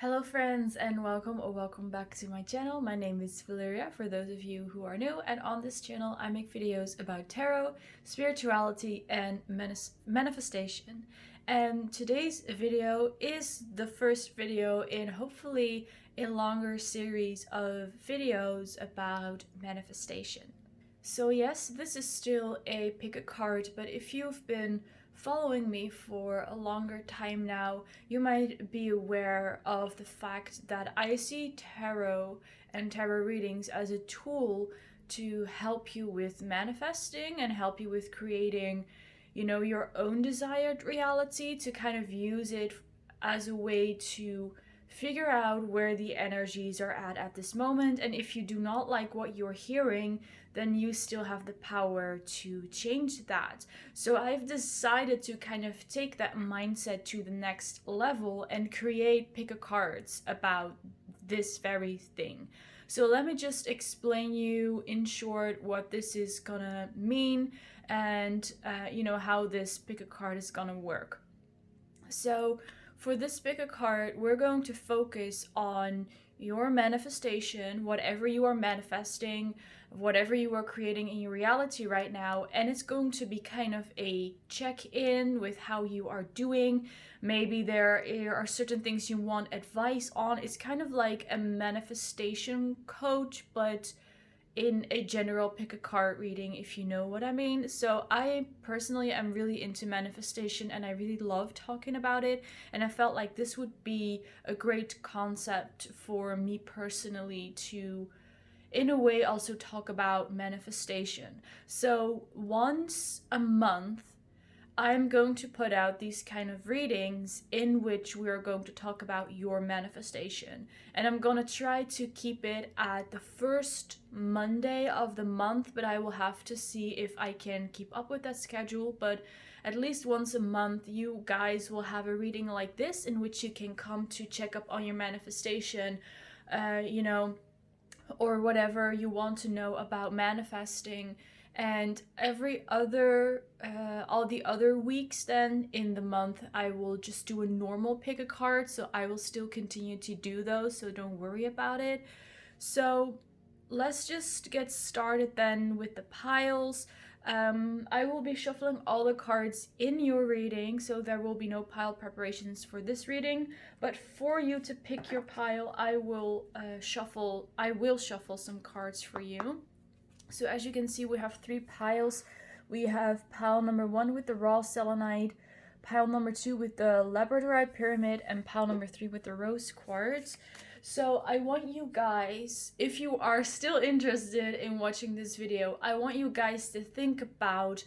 Hello friends and welcome or welcome back to my channel. My name is Valeria for those of you who are new, and on this channel I make videos about tarot, spirituality and manifestation. And today's video is the first video in hopefully a longer series of videos about manifestation. So yes, this is still a pick a card, but if you've been following me for a longer time now, you might be aware of the fact that I see tarot and tarot readings as a tool to help you with manifesting and help you with creating, your own desired reality, to kind of use it as a way to figure out where the energies are at this moment. And if you do not like what you're hearing, then you still have the power to change that. So I've decided to kind of take that mindset to the next level and create pick a cards about this very thing. So let me just explain you in short what this is gonna mean and how this pick a card is gonna work. So for this pick a card, we're going to focus on your manifestation, whatever you are manifesting, whatever you are creating in your reality right now, and it's going to be kind of a check-in with how you are doing. Maybe there are certain things you want advice on. It's kind of like a manifestation coach, but in a general pick a card reading, if you know what I mean. So I personally am really into manifestation and I really love talking about it, and I felt like this would be a great concept for me personally to, in a way, also talk about manifestation. So once a month I'm going to put out these kind of readings in which we're going to talk about your manifestation. And I'm going to try to keep it at the first Monday of the month, but I will have to see if I can keep up with that schedule. But at least once a month, you guys will have a reading like this in which you can come to check up on your manifestation, or whatever you want to know about manifesting. And all the other weeks then in the month, I will just do a normal pick a card. So I will still continue to do those, so don't worry about it. So let's just get started then with the piles. I will be shuffling all the cards in your reading, so there will be no pile preparations for this reading. But for you to pick your pile, I will shuffle some cards for you. So as you can see, we have 3 piles. We have pile number 1 with the raw selenite, pile number 2 with the Labradorite pyramid, and pile number 3 with the rose quartz. So I want you guys, if you are still interested in watching this video, I want you guys to think about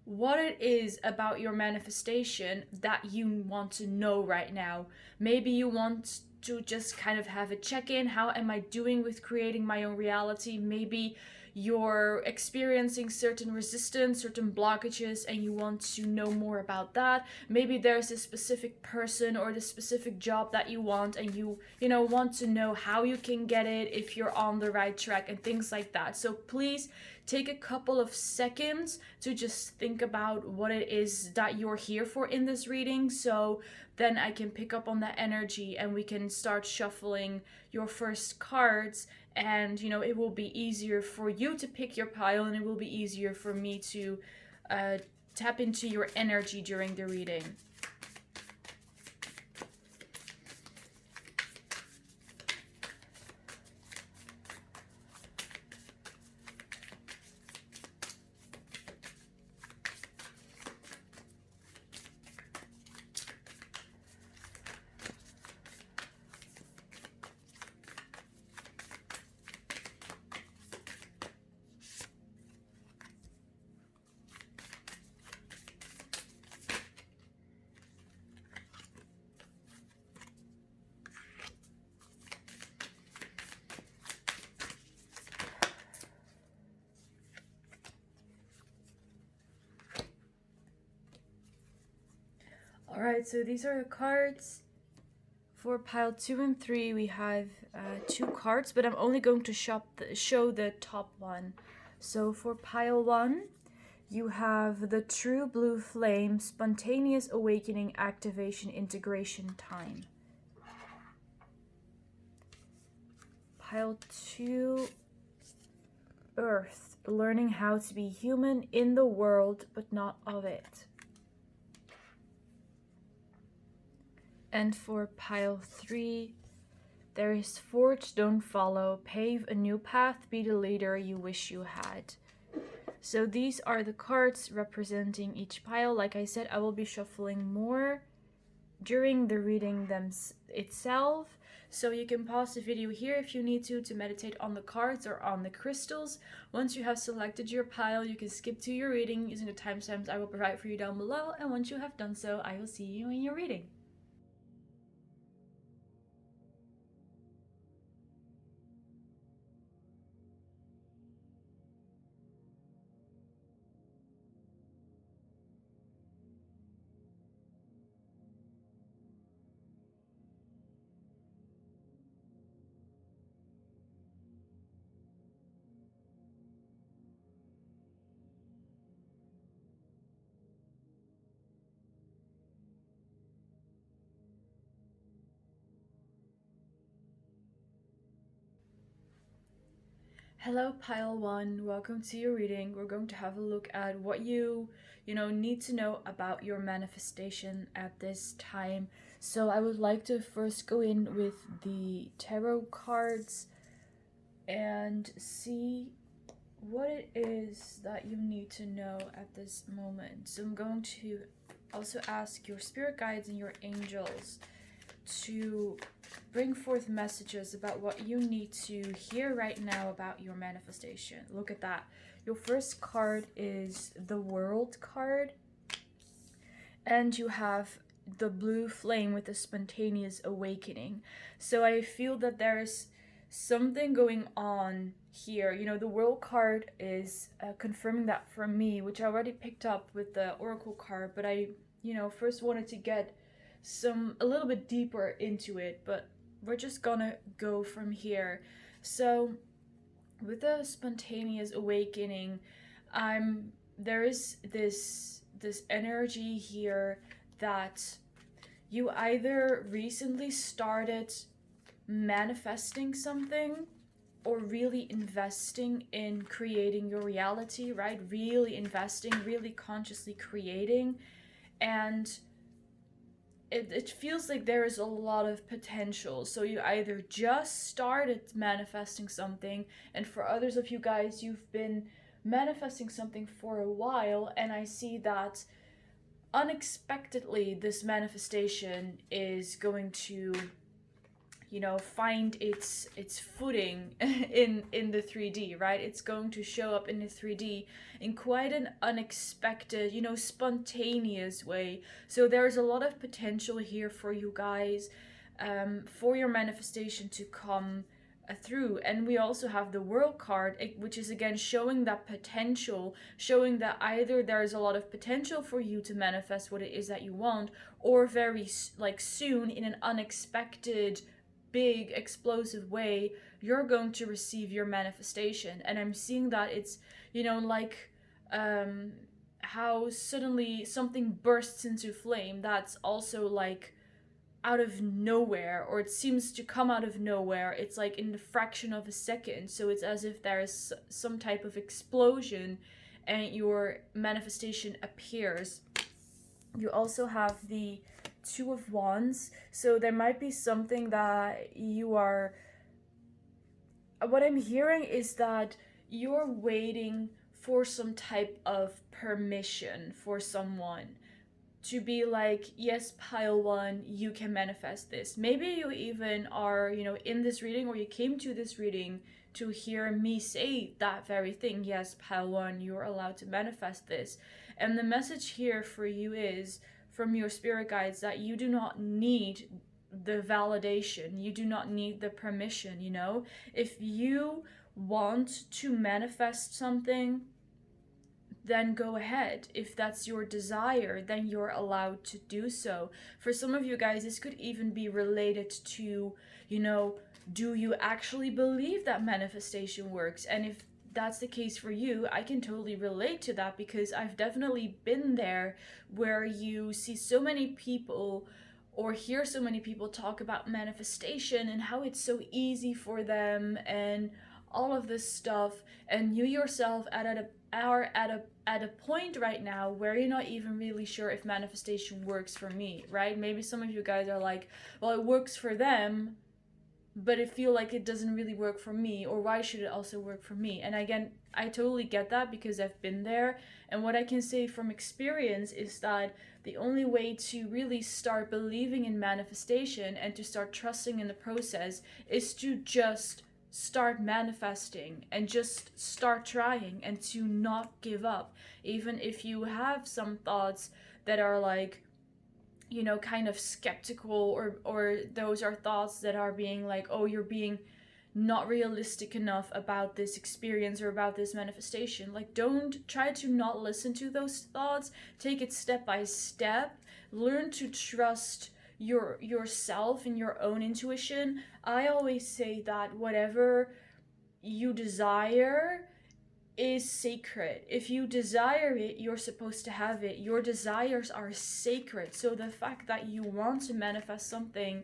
what it is about your manifestation that you want to know right now. Maybe you want to just kind of have a check-in. How am I doing with creating my own reality? Maybe you're experiencing certain resistance, certain blockages, and you want to know more about that. Maybe there's a specific person or the specific job that you want, and you want to know how you can get it, if you're on the right track, and things like that. So please take a couple of seconds to just think about what it is that you're here for in this reading, so then I can pick up on that energy and we can start shuffling your first cards. And it will be easier for you to pick your pile, and it will be easier for me to tap into your energy during the reading. Alright, so these are the cards. For pile 2 and 3, we have 2 cards, but I'm only going to show the top one. So for pile 1, you have the True Blue Flame, Spontaneous Awakening, Activation, Integration Time. pile 2, Earth, learning how to be human in the world but not of it. And for pile 3, there is forge, don't follow, pave a new path, be the leader you wish you had. So these are the cards representing each pile. Like I said, I will be shuffling more during the reading itself. So you can pause the video here if you need to meditate on the cards or on the crystals. Once you have selected your pile, you can skip to your reading using the timestamps I will provide for you down below. And once you have done so, I will see you in your reading. Hello pile 1, welcome to your reading. We're going to have a look at what you need to know about your manifestation at this time. So I would like to first go in with the tarot cards and see what it is that you need to know at this moment. So I'm going to also ask your spirit guides and your angels to bring forth messages about what you need to hear right now about your manifestation. Look at that. Your first card is the World card, and you have the blue flame with the spontaneous awakening. So I feel that there is something going on here. The World card is confirming that for me, which I already picked up with the Oracle card, but I first wanted to get a little bit deeper into it, but we're just gonna go from here. So with the spontaneous awakening, there is this energy here that you either recently started manifesting something or really investing in creating your reality, right? Really investing, really consciously creating, and it feels like there is a lot of potential. So you either just started manifesting something, and for others of you guys, you've been manifesting something for a while, and I see that unexpectedly this manifestation is going to find its footing in the 3D, right? It's going to show up in the 3D in quite an unexpected, spontaneous way. So there's a lot of potential here for you guys, for your manifestation to come through. And we also have the World card, which is again showing that potential, showing that either there's a lot of potential for you to manifest what it is that you want, or very soon in an unexpected, big, explosive way, you're going to receive your manifestation. And I'm seeing that it's how suddenly something bursts into flame that's also out of nowhere, or it seems to come out of nowhere. It's in the fraction of a second, so it's as if there is some type of explosion and your manifestation appears. You also have the Two of Wands, so there might be something that what I'm hearing is that you're waiting for some type of permission for someone to be like, yes, pile 1, you can manifest this. Maybe you even are, in this reading, or you came to this reading to hear me say that very thing. Yes, pile 1, you're allowed to manifest this. And the message here for you is, from your spirit guides, that you do not need the validation. You do not need the permission, If you want to manifest something, then go ahead. If that's your desire, then you're allowed to do so. For some of you guys, this could even be related to, do you actually believe that manifestation works? And if that's the case for you, I can totally relate to that, because I've definitely been there, where you see so many people or hear so many people talk about manifestation and how it's so easy for them and all of this stuff, and you yourself are at a point right now where you're not even really sure if manifestation works for me, right? Maybe some of you guys are like, well, it works for them, but it feel like it doesn't really work for me, or why should it also work for me? And again, I totally get that because I've been there, and what I can say from experience is that the only way to really start believing in manifestation and to start trusting in the process is to just start manifesting and just start trying and to not give up, even if you have some thoughts that are like, kind of skeptical, or those are thoughts that are being like, oh, you're being not realistic enough about this experience or about this manifestation. Like, don't try to not listen to those thoughts. Take it step by step. Learn to trust yourself and your own intuition. I always say that whatever you desire is sacred. If you desire it, you're supposed to have it. Your desires are sacred. So the fact that you want to manifest something,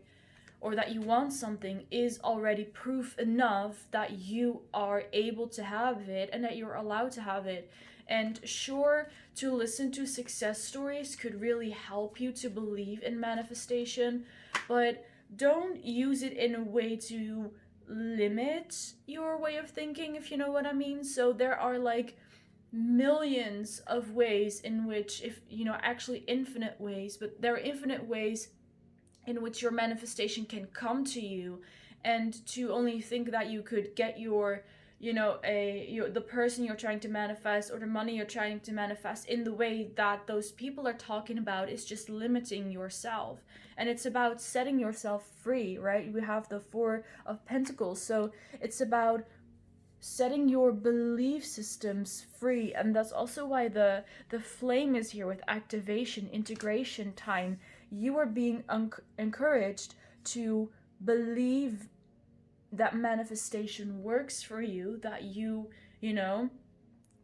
or that you want something, is already proof enough that you are able to have it and that you're allowed to have it. And sure, to listen to success stories could really help you to believe in manifestation, but don't use it in a way to limit your way of thinking, if you know what I mean. So there are like millions of ways in which, if actually infinite ways, but there are infinite ways in which your manifestation can come to you. And to only think that you could get your the person you're trying to manifest or the money you're trying to manifest in the way that those people are talking about is just limiting yourself. And it's about setting yourself free, right? We have the Four of Pentacles, so it's about setting your belief systems free. And that's also why the flame is here with activation, integration time. You are being encouraged to believe that manifestation works for you, that you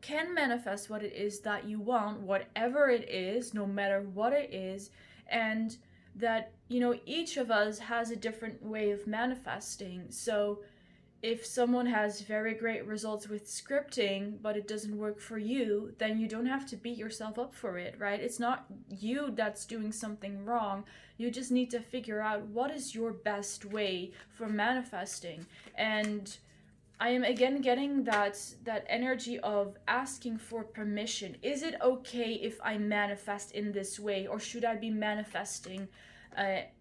can manifest what it is that you want, whatever it is, no matter what it is. And that each of us has a different way of manifesting. So if someone has very great results with scripting, but it doesn't work for you, then you don't have to beat yourself up for it, right? It's not you that's doing something wrong. You just need to figure out what is your best way for manifesting. And I am again getting that energy of asking for permission. Is it okay if I manifest in this way, or should I be manifesting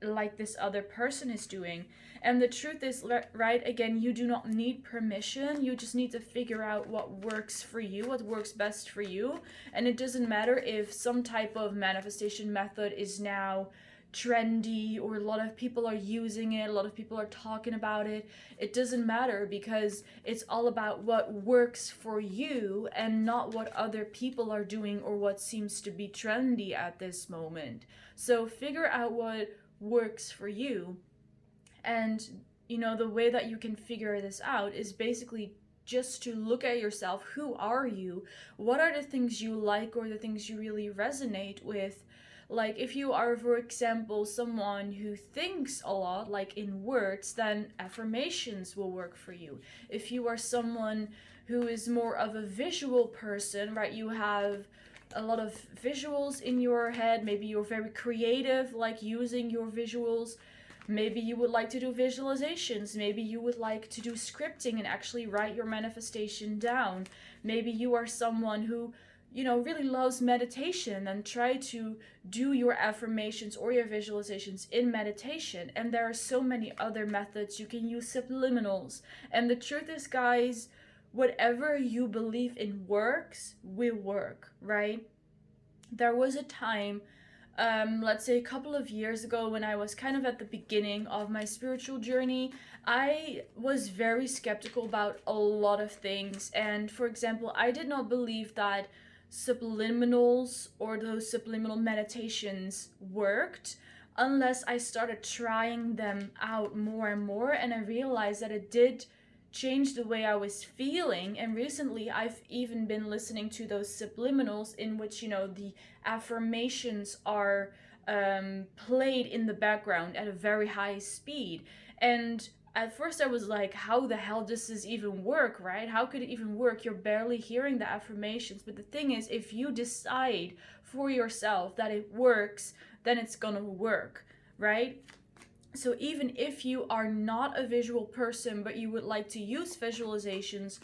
like this other person is doing? And the truth is, right, again, you do not need permission. You just need to figure out what works for you, what works best for you. And it doesn't matter if some type of manifestation method is now trendy, or a lot of people are using it, a lot of people are talking about it. It doesn't matter, because it's all about what works for you and not what other people are doing or what seems to be trendy at this moment. So figure out what works for you. And the way that you can figure this out is basically just to look at yourself. Who are you? What are the things you like, or the things you really resonate with? Like, if you are, for example, someone who thinks a lot, like in words, then affirmations will work for you. If you are someone who is more of a visual person, right, you have a lot of visuals in your head, maybe you're very creative, like using your visuals. Maybe you would like to do visualizations. Maybe you would like to do scripting and actually write your manifestation down. Maybe you are someone who really loves meditation, and try to do your affirmations or your visualizations in meditation. And there are so many other methods. You can use subliminals. And the truth is, guys, whatever you believe in works will work, right? There was a time, let's say a couple of years ago, when I was kind of at the beginning of my spiritual journey, I was very skeptical about a lot of things. And for example, I did not believe that subliminals or those subliminal meditations worked unless I started trying them out more and more, and I realized that it did change the way I was feeling. And recently I've even been listening to those subliminals in which the affirmations are played in the background at a very high speed. And at first I was like, how the hell does this even work, right? How could it even work? You're barely hearing the affirmations. But the thing is, if you decide for yourself that it works, then it's gonna work, right? So even if you are not a visual person, but you would like to use visualizations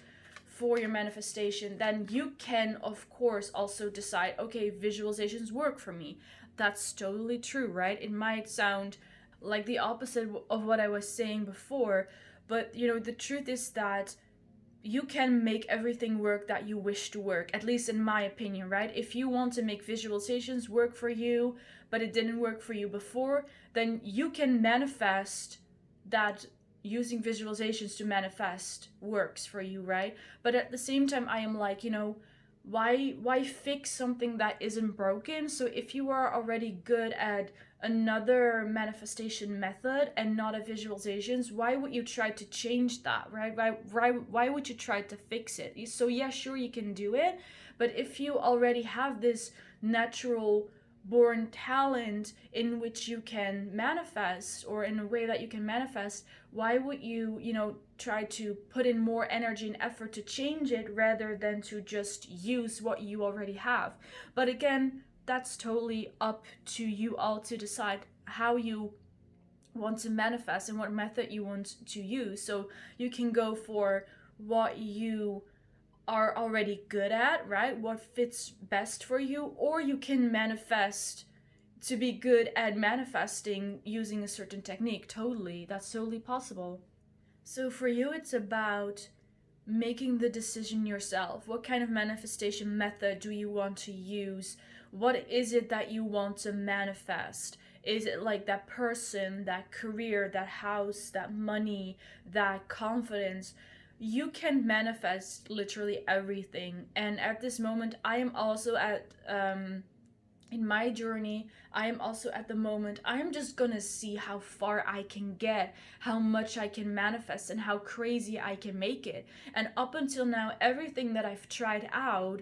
for your manifestation, then you can, of course, also decide, okay, visualizations work for me. That's totally true, right? It might sound like the opposite of what I was saying before, but the truth is that you can make everything work that you wish to work, at least in my opinion, right? If you want to make visualizations work for you, but it didn't work for you before, then you can manifest that. Using visualizations to manifest works for you, right? But at the same time, I am like, why fix something that isn't broken? So if you are already good at another manifestation method and not a visualizations, why would you try to change that, right? Why would you try to fix it? So yeah, sure, you can do it, but if you already have this natural born talent in which you can manifest, or in a way that you can manifest, why would you try to put in more energy and effort to change it rather than to just use what you already have? But again, that's totally up to you all to decide how you want to manifest and what method you want to use. So you can go for what you are already good at, right? What fits best for you, or you can manifest to be good at manifesting using a certain technique. Totally, that's totally possible. So for you, it's about making the decision yourself. What kind of manifestation method do you want to use? What is it that you want to manifest? Is it like that person, that career, that house, that money, that confidence? You can manifest literally everything. And at this moment, I am also at in my journey, I am also at the moment, I am just gonna see how far I can get, how much I can manifest, and how crazy I can make it. And up until now, everything that I've tried out,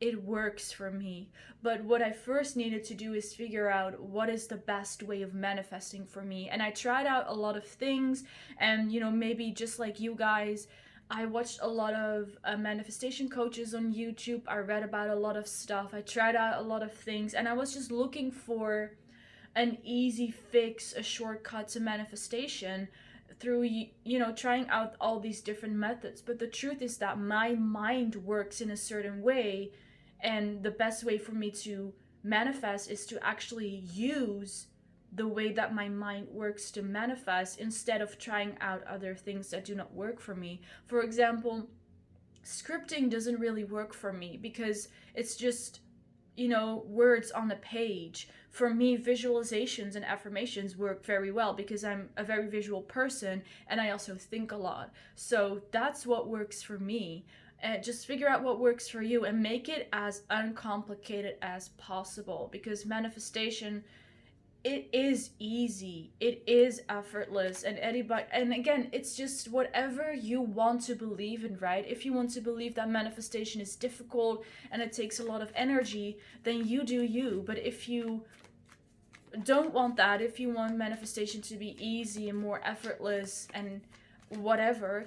it works for me. But what I first needed to do is figure out what is the best way of manifesting for me. And I tried out a lot of things, and maybe just like you guys, I watched a lot of manifestation coaches on YouTube. I read about a lot of stuff. I tried out a lot of things, and I was just looking for an easy fix, a shortcut to manifestation through trying out all these different methods. But the truth is that my mind works in a certain way, and the best way for me to manifest is to actually use the way that my mind works to manifest, instead of trying out other things that do not work for me. For example, scripting doesn't really work for me because it's just words on a page. For me, visualizations and affirmations work very well because I'm a very visual person, and I also think a lot. So that's what works for me. And just figure out what works for you and make it as uncomplicated as possible, because manifestation, it is easy, it is effortless, and anybody, and again, it's just whatever you want to believe in, right? If you want to believe that manifestation is difficult and it takes a lot of energy, then you do you. But if you don't want that, if you want manifestation to be easy and more effortless and whatever,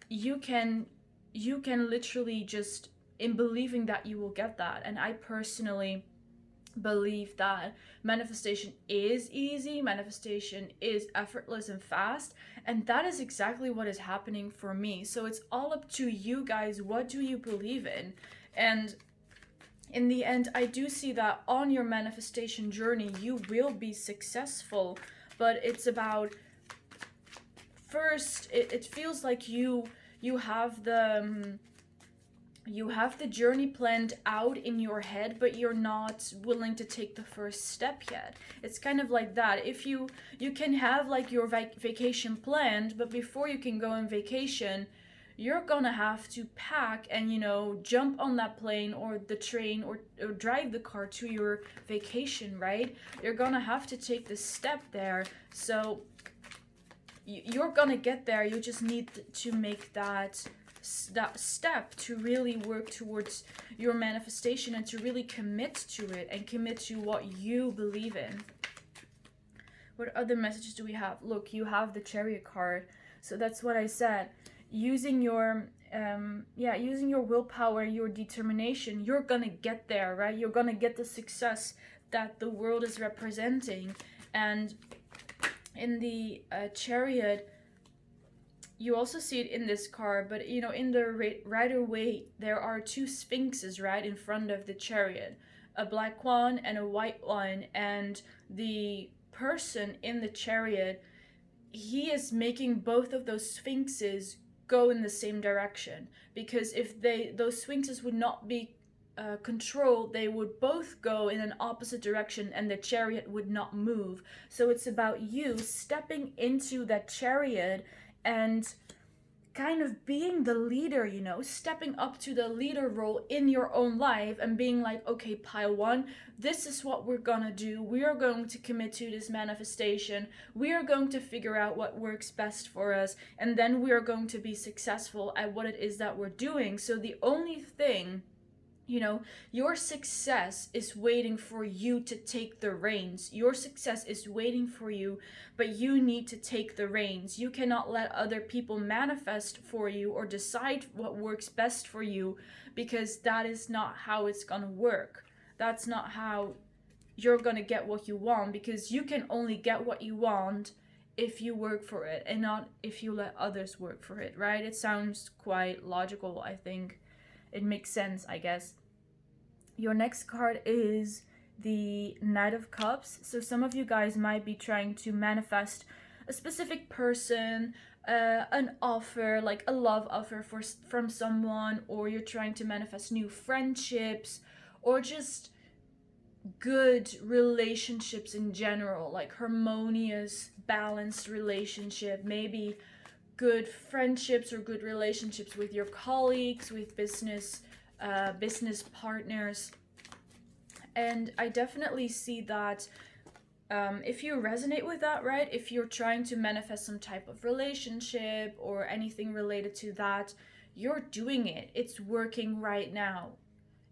you can literally just, in believing that, you will get that. And I personally believe that manifestation is easy, manifestation is effortless and fast, and that is exactly what is happening for me. So it's all up to you guys. What do you believe in? And in the end, I do see that on your manifestation journey you will be successful, but it's about, first, it feels like you have the journey planned out in your head, but you're not willing to take the first step yet. It's kind of like that. If you can have like your vacation planned, but before you can go on vacation, you're gonna have to pack and jump on that plane or the train, or drive the car to your vacation, right? You're gonna have to take this step there. So you're gonna get there. You just need to make that step to really work towards your manifestation and to really commit to it and commit to what you believe in. What other messages do we have? Look, you have the Chariot card. So that's what I said. Using your using your willpower, your determination, you're gonna get there, right? You're gonna get the success that the world is representing. And in the Chariot, you also see it in this card, but you know, in the Rider-Waite, there are two sphinxes right in front of the Chariot, a black one and a white one, and the person in the Chariot, he is making both of those sphinxes go in the same direction, because if those sphinxes would not be controlled, they would both go in an opposite direction and the Chariot would not move. So it's about you stepping into that Chariot and kind of being the leader, you know, stepping up to the leader role in your own life and being like, okay, pile one, this is what we're gonna do. We are going to commit to this manifestation. We are going to figure out what works best for us, and then we are going to be successful at what it is that we're doing. So the only thing, you know, your success is waiting for you to take the reins. Your success is waiting for you, but you need to take the reins. You cannot let other people manifest for you or decide what works best for you, because that is not how it's gonna work. That's not how you're gonna get what you want, because you can only get what you want if you work for it and not if you let others work for it, right? It sounds quite logical, I think. It makes sense, I guess. Your next card is the Knight of Cups. So some of you guys might be trying to manifest a specific person, an offer, like a love offer from someone, or you're trying to manifest new friendships, or just good relationships in general, like harmonious, balanced relationship, maybe good friendships or good relationships with your colleagues, with business partners. And I definitely see that if you resonate with that, right, if you're trying to manifest some type of relationship or anything related to that, you're doing it. It's working right now.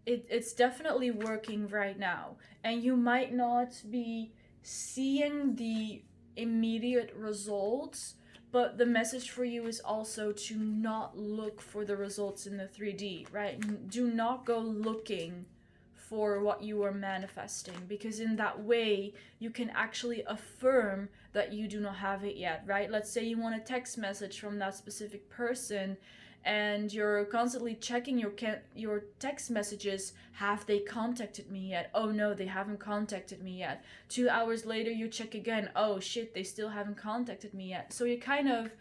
It's definitely working right now. And you might not be seeing the immediate results, but the message for you is also to not look for the results in the 3D, right? Do not go looking for what you are manifesting, because in that way you can actually affirm that you do not have it yet, right? Let's say you want a text message from that specific person and you're constantly checking your text messages. Have they contacted me yet? Oh no, they haven't contacted me yet. 2 hours later you check again. Oh shit, they still haven't contacted me yet. So you're kind of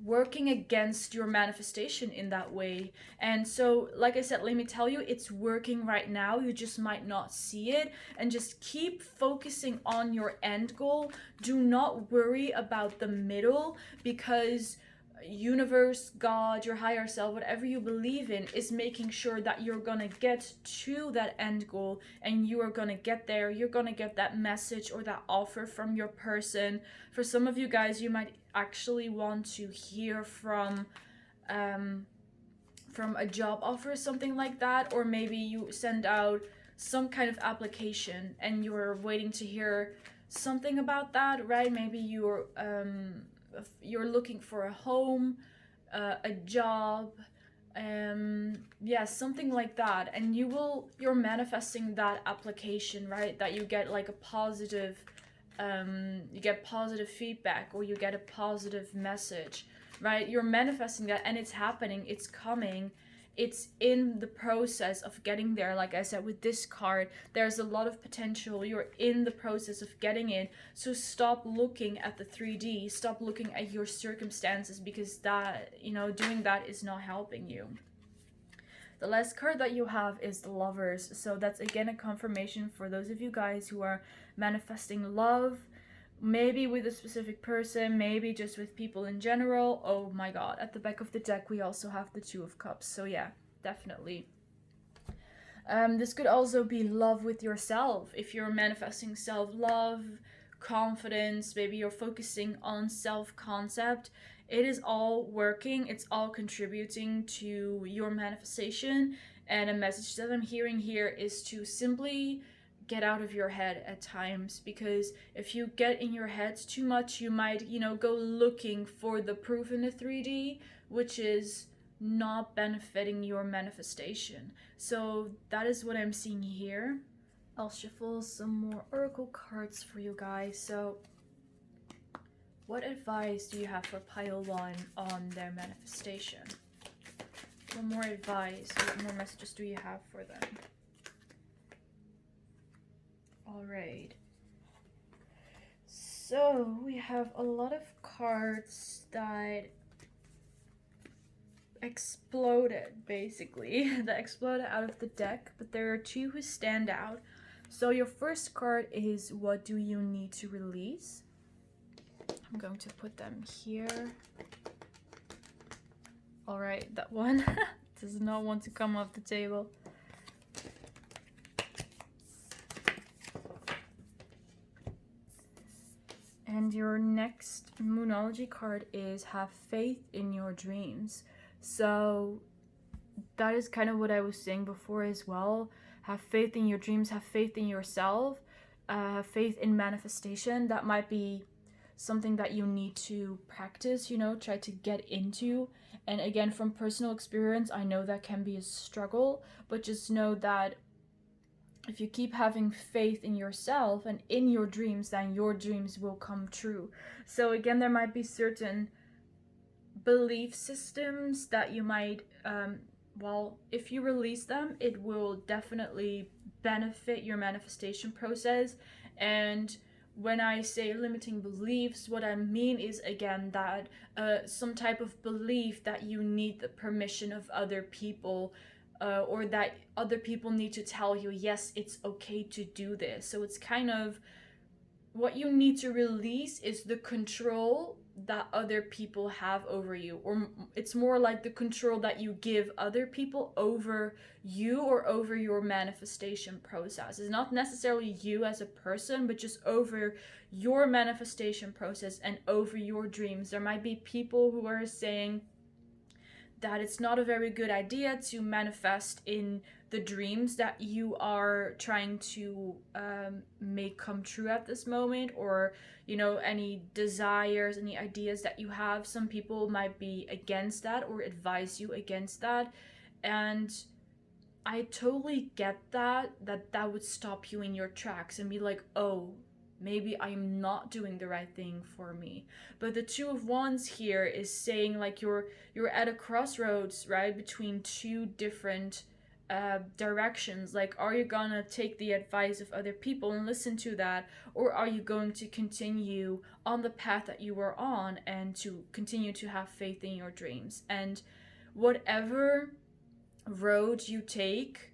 working against your manifestation in that way. And so, like I said, let me tell you, it's working right now. You just might not see it, and just keep focusing on your end goal. Do not worry about the middle, because universe, God, your higher self, whatever you believe in, is making sure that you're gonna get to that end goal, and you are gonna get there. You're gonna get that message or that offer from your person. For some of you guys, you might actually want to hear from a job offer, something like that, or maybe you send out some kind of application and you're waiting to hear something about that, right? Maybe you're looking for a home, a job, something like that, and you're manifesting that application, right? That you get like a positive, you get positive feedback, or you get a positive message, right? You're manifesting that, and it's happening, it's coming. It's in the process of getting there. Like I said, with this card, there's a lot of potential. You're in the process of getting it. So stop looking at the 3D. Stop looking at your circumstances, because that, doing that is not helping you. The last card that you have is the Lovers. So that's again a confirmation for those of you guys who are manifesting love, maybe with a specific person, maybe just with people in general. Oh my god, at the back of the deck we also have the Two of Cups. So yeah, definitely. This could also be love with yourself. If you're manifesting self-love, confidence, maybe you're focusing on self-concept, it is all working. It's all contributing to your manifestation. And a message that I'm hearing here is to simply get out of your head at times, because if you get in your head too much, you might, go looking for the proof in the 3D, which is not benefiting your manifestation. So that is what I'm seeing here. I'll shuffle some more oracle cards for you guys. So what advice do you have for pile 1 on their manifestation? What more advice, what more messages do you have for them? Alright. So we have a lot of cards that exploded, basically. That exploded out of the deck, but there are 2 who stand out. So your first card is, what do you need to release? I'm going to put them here. Alright, that one does not want to come off the table. And your next Moonology card is, have faith in your dreams. So that is kind of what I was saying before as well. Have faith in your dreams, have faith in yourself, have faith in manifestation. That might be something that you need to practice, try to get into. And again, from personal experience, I know that can be a struggle, but just know that if you keep having faith in yourself and in your dreams, then your dreams will come true. So again, there might be certain belief systems that you might, if you release them, it will definitely benefit your manifestation process. And when I say limiting beliefs, what I mean is, again, that some type of belief that you need the permission of other people, or that other people need to tell you, yes, it's okay to do this. So it's kind of, what you need to release is the control that other people have over you, or it's more like the control that you give other people over you or over your manifestation process. It's not necessarily you as a person, but just over your manifestation process and over your dreams. There might be people who are saying that it's not a very good idea to manifest in the dreams that you are trying to make come true at this moment, or any desires, any ideas that you have. Some people might be against that or advise you against that, and I totally get that would stop you in your tracks and be like, oh, maybe I'm not doing the right thing for me. But the 2 of Wands here is saying, like, you're at a crossroads, right, between 2 different directions. Like, are you gonna take the advice of other people and listen to that, or are you going to continue on the path that you were on and to continue to have faith in your dreams? And whatever road you take,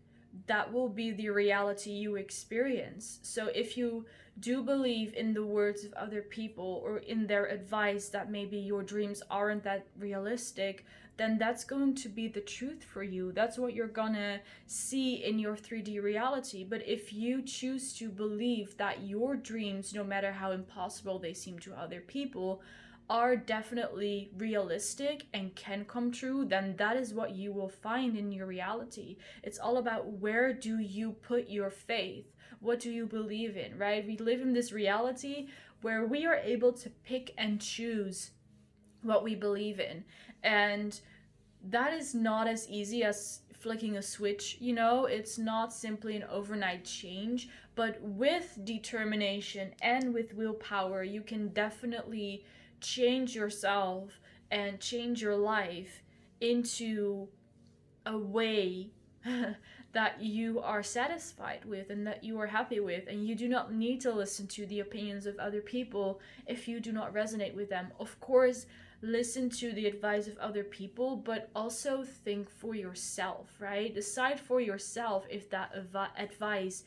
that will be the reality you experience. So if you do believe in the words of other people or in their advice that maybe your dreams aren't that realistic, then that's going to be the truth for you. That's what you're gonna see in your 3D reality. But if you choose to believe that your dreams, no matter how impossible they seem to other people, are definitely realistic and can come true, then that is what you will find in your reality. It's all about, where do you put your faith? What do you believe in, right? We live in this reality where we are able to pick and choose what we believe in. And that is not as easy as flicking a switch, It's not simply an overnight change, but with determination and with willpower, you can definitely change yourself and change your life into a way that you are satisfied with and that you are happy with. And you do not need to listen to the opinions of other people if you do not resonate with them. Of course, listen to the advice of other people, but also think for yourself, right? Decide for yourself if that advice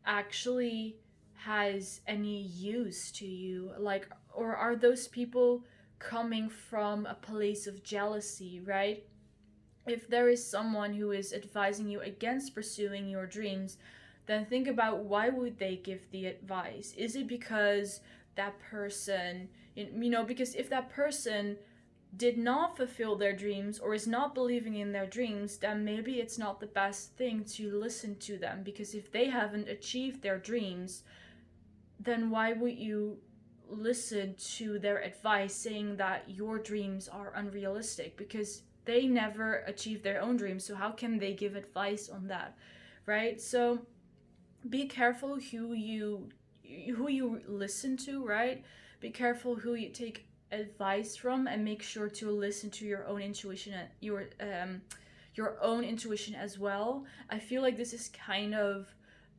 actually has any use to you, like, or are those people coming from a place of jealousy, right? If there is someone who is advising you against pursuing your dreams, then think about, why would they give the advice? Is it because that person, because if that person did not fulfill their dreams or is not believing in their dreams, then maybe it's not the best thing to listen to them, because if they haven't achieved their dreams, then why would you listen to their advice saying that your dreams are unrealistic? Because they never achieved their own dreams, so how can they give advice on that, right? So be careful who you listen to, right? Be careful who you take advice from, and make sure to listen to your own intuition, your own intuition as well. I feel like this is kind of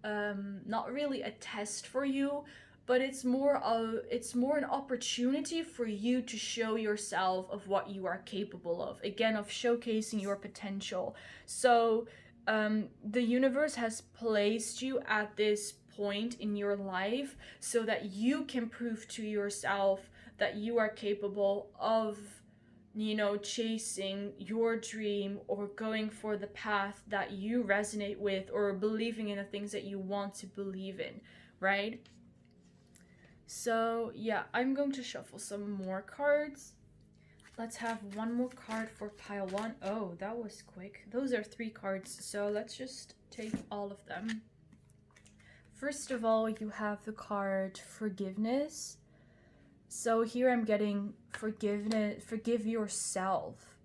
not really a test for you, but it's more an opportunity for you to show yourself of what you are capable of, again, of showcasing your potential. So the universe has placed you at this point in your life so that you can prove to yourself that you are capable of, chasing your dream or going for the path that you resonate with, or believing in the things that you want to believe in, right? So yeah, I'm going to shuffle some more cards. Let's have one more card for pile 1. Oh, that was quick. Those are 3 cards, so let's just take all of them. First of all, you have the card Forgiveness. So here I'm getting forgiveness, forgive yourself.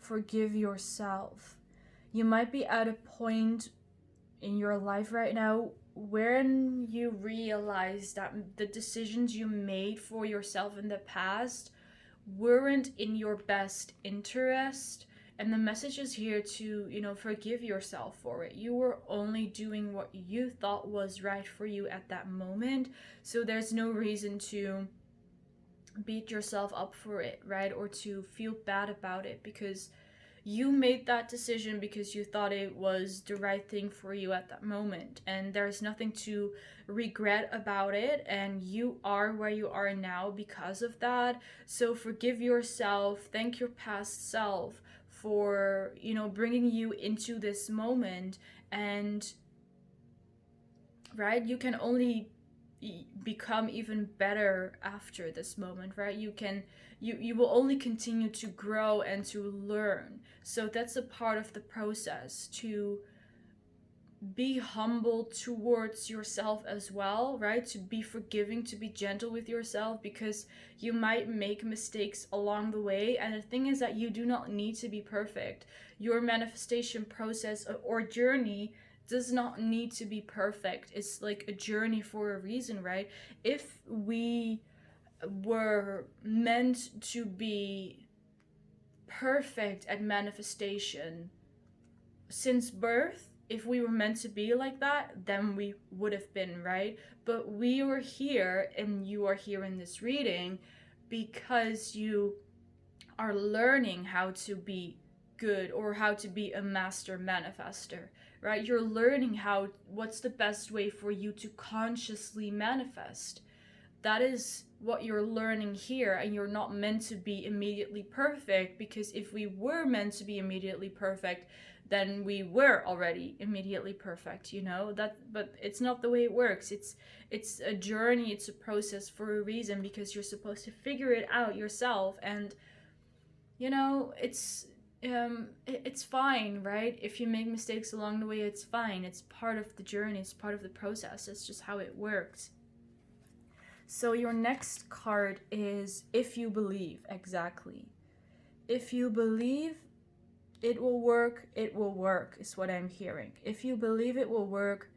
Forgive yourself. You might be at a point in your life right now when you realize that the decisions you made for yourself in the past weren't in your best interest, and the message is here to forgive yourself for it. You were only doing what you thought was right for you at that moment, so there's no reason to beat yourself up for it, right? Or to feel bad about it, because you made that decision because you thought it was the right thing for you at that moment, and there's nothing to regret about it, and you are where you are now because of that. So forgive yourself, thank your past self for bringing you into this moment, and right, you can only become even better after this moment, right? You will only continue to grow and to learn. So that's a part of the process, to be humble towards yourself as well, right? To be forgiving, to be gentle with yourself, because you might make mistakes along the way. And the thing is that you do not need to be perfect. Your manifestation process or journey does not need to be perfect. It's like a journey for a reason, right? If we were meant to be perfect at manifestation since birth, if we were meant to be like that, then we would have been, right? But we were here, and you are here in this reading because you are learning how to be good, or how to be a master manifester, right? You're learning what's the best way for you to consciously manifest. That is what you're learning here, and you're not meant to be immediately perfect, because if we were meant to be immediately perfect, then we were already immediately perfect, but it's not the way it works. It's a journey, it's a process for a reason, because you're supposed to figure it out yourself, and it's fine, right? If you make mistakes along the way, it's fine. It's part of the journey, it's part of the process. It's just how it works. So your next card is If You Believe. Exactly. If you believe it will work, is what I'm hearing. If you believe it will work,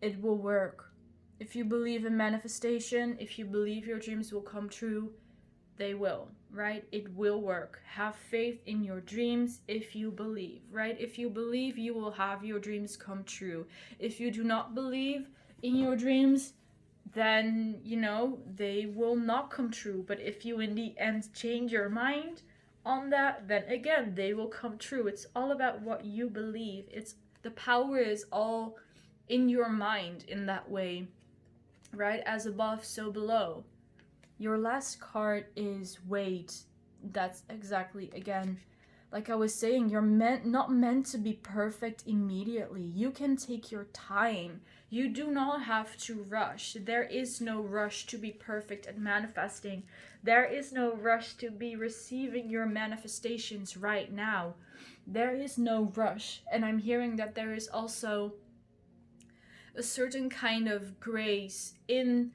it will work. If you believe in manifestation, if you believe your dreams will come true, they will, right? It will work. Have faith in your dreams if you believe, right? If you believe, you will have your dreams come true. If you do not believe in your dreams, then, they will not come true. But if you in the end change your mind on that, then again, they will come true. It's all about what you believe. The power is all in your mind in that way, right? As above, so below. Your last card is Wait. That's exactly, again, like I was saying, you're not meant to be perfect immediately. You can take your time. You do not have to rush. There is no rush to be perfect at manifesting. There is no rush to be receiving your manifestations right now. There is no rush. And I'm hearing that there is also a certain kind of grace in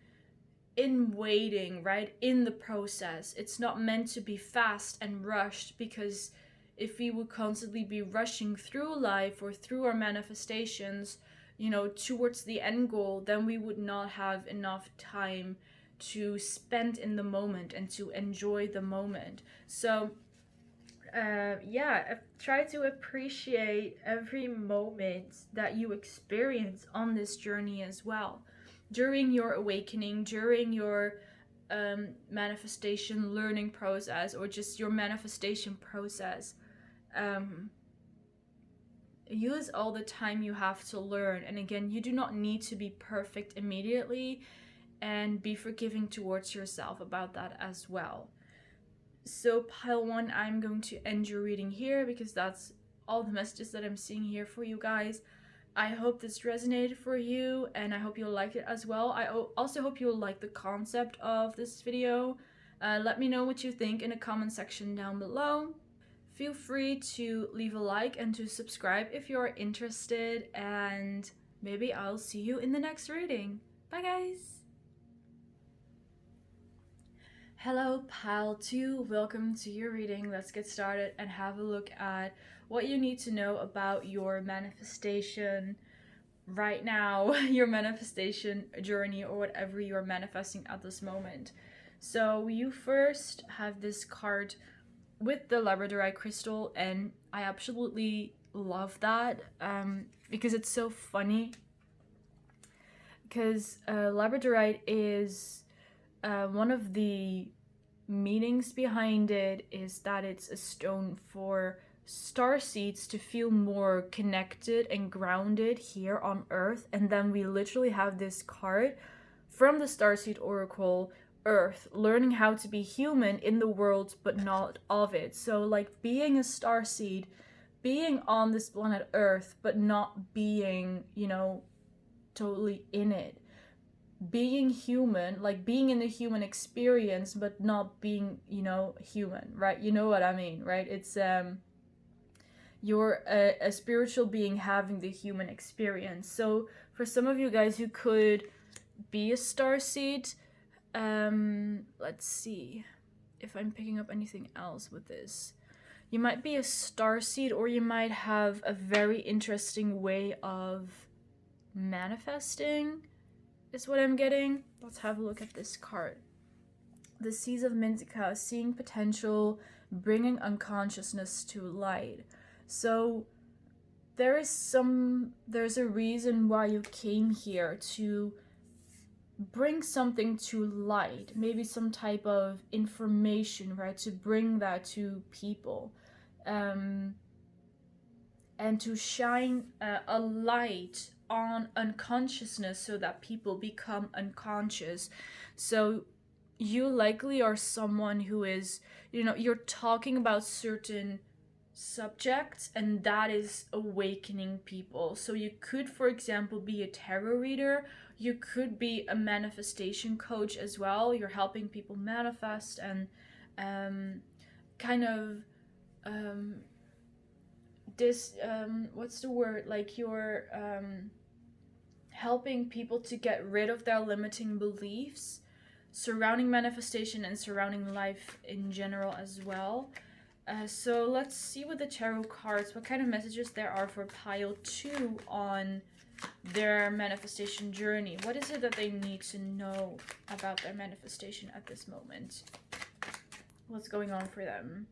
waiting, right? In the process. It's not meant to be fast and rushed, because if we would constantly be rushing through life or through our manifestations, you know, towards the end goal, then we would not have enough time to spend in the moment and to enjoy the moment. So try to appreciate every moment that you experience on this journey as well. During your awakening, during your manifestation learning process, or just your manifestation process, use all the time you have to learn. And again, you do not need to be perfect immediately, and be forgiving towards yourself about that as well. So pile 1, I'm going to end your reading here, because that's all the messages that I'm seeing here for you guys. I hope this resonated for you, and I hope you'll like it as well. I also hope you'll like the concept of this video. Let me know what you think in the comment section down below. Feel free to leave a like and to subscribe if you're interested, and maybe I'll see you in the next reading. Bye guys! Hello pile 2, welcome to your reading. Let's get started and have a look at what you need to know about your manifestation right now, your manifestation journey, or whatever you're manifesting at this moment. So you first have this card with the Labradorite crystal, and I absolutely love that because it's so funny, because Labradorite is one of the meanings behind it is that it's a stone for starseeds to feel more connected and grounded here on Earth. And then we literally have this card from the Starseed Oracle, Earth, learning how to be human in the world but not of it. So like being a starseed, being on this planet Earth but not being, you know, totally in it. Being human, like being in the human experience but not being, you know, human, right? You know what I mean, right? It's you're a spiritual being having the human experience. So for some of you guys who could be a starseed, let's see if I'm picking up anything else with this. You might be a starseed, or you might have a very interesting way of manifesting, is what I'm getting. Let's have a look at this card. The Seas of Mintica, seeing potential, bringing unconsciousness to light. So there's a reason why you came here, to bring something to light, maybe some type of information, right? To bring that to people, and to shine a light on unconsciousness so that people become unconscious. So you likely are someone who is, you know, you're talking about certain subjects, and that is awakening people. So you could, for example, be a tarot reader. You could be a manifestation coach as well. You're helping people manifest, and kind of what's the word, like you're helping people to get rid of their limiting beliefs surrounding manifestation and surrounding life in general as well. So let's see with the tarot cards what kind of messages there are for pile 2 on their manifestation journey. What is it that they need to know about their manifestation at this moment? What's going on for them?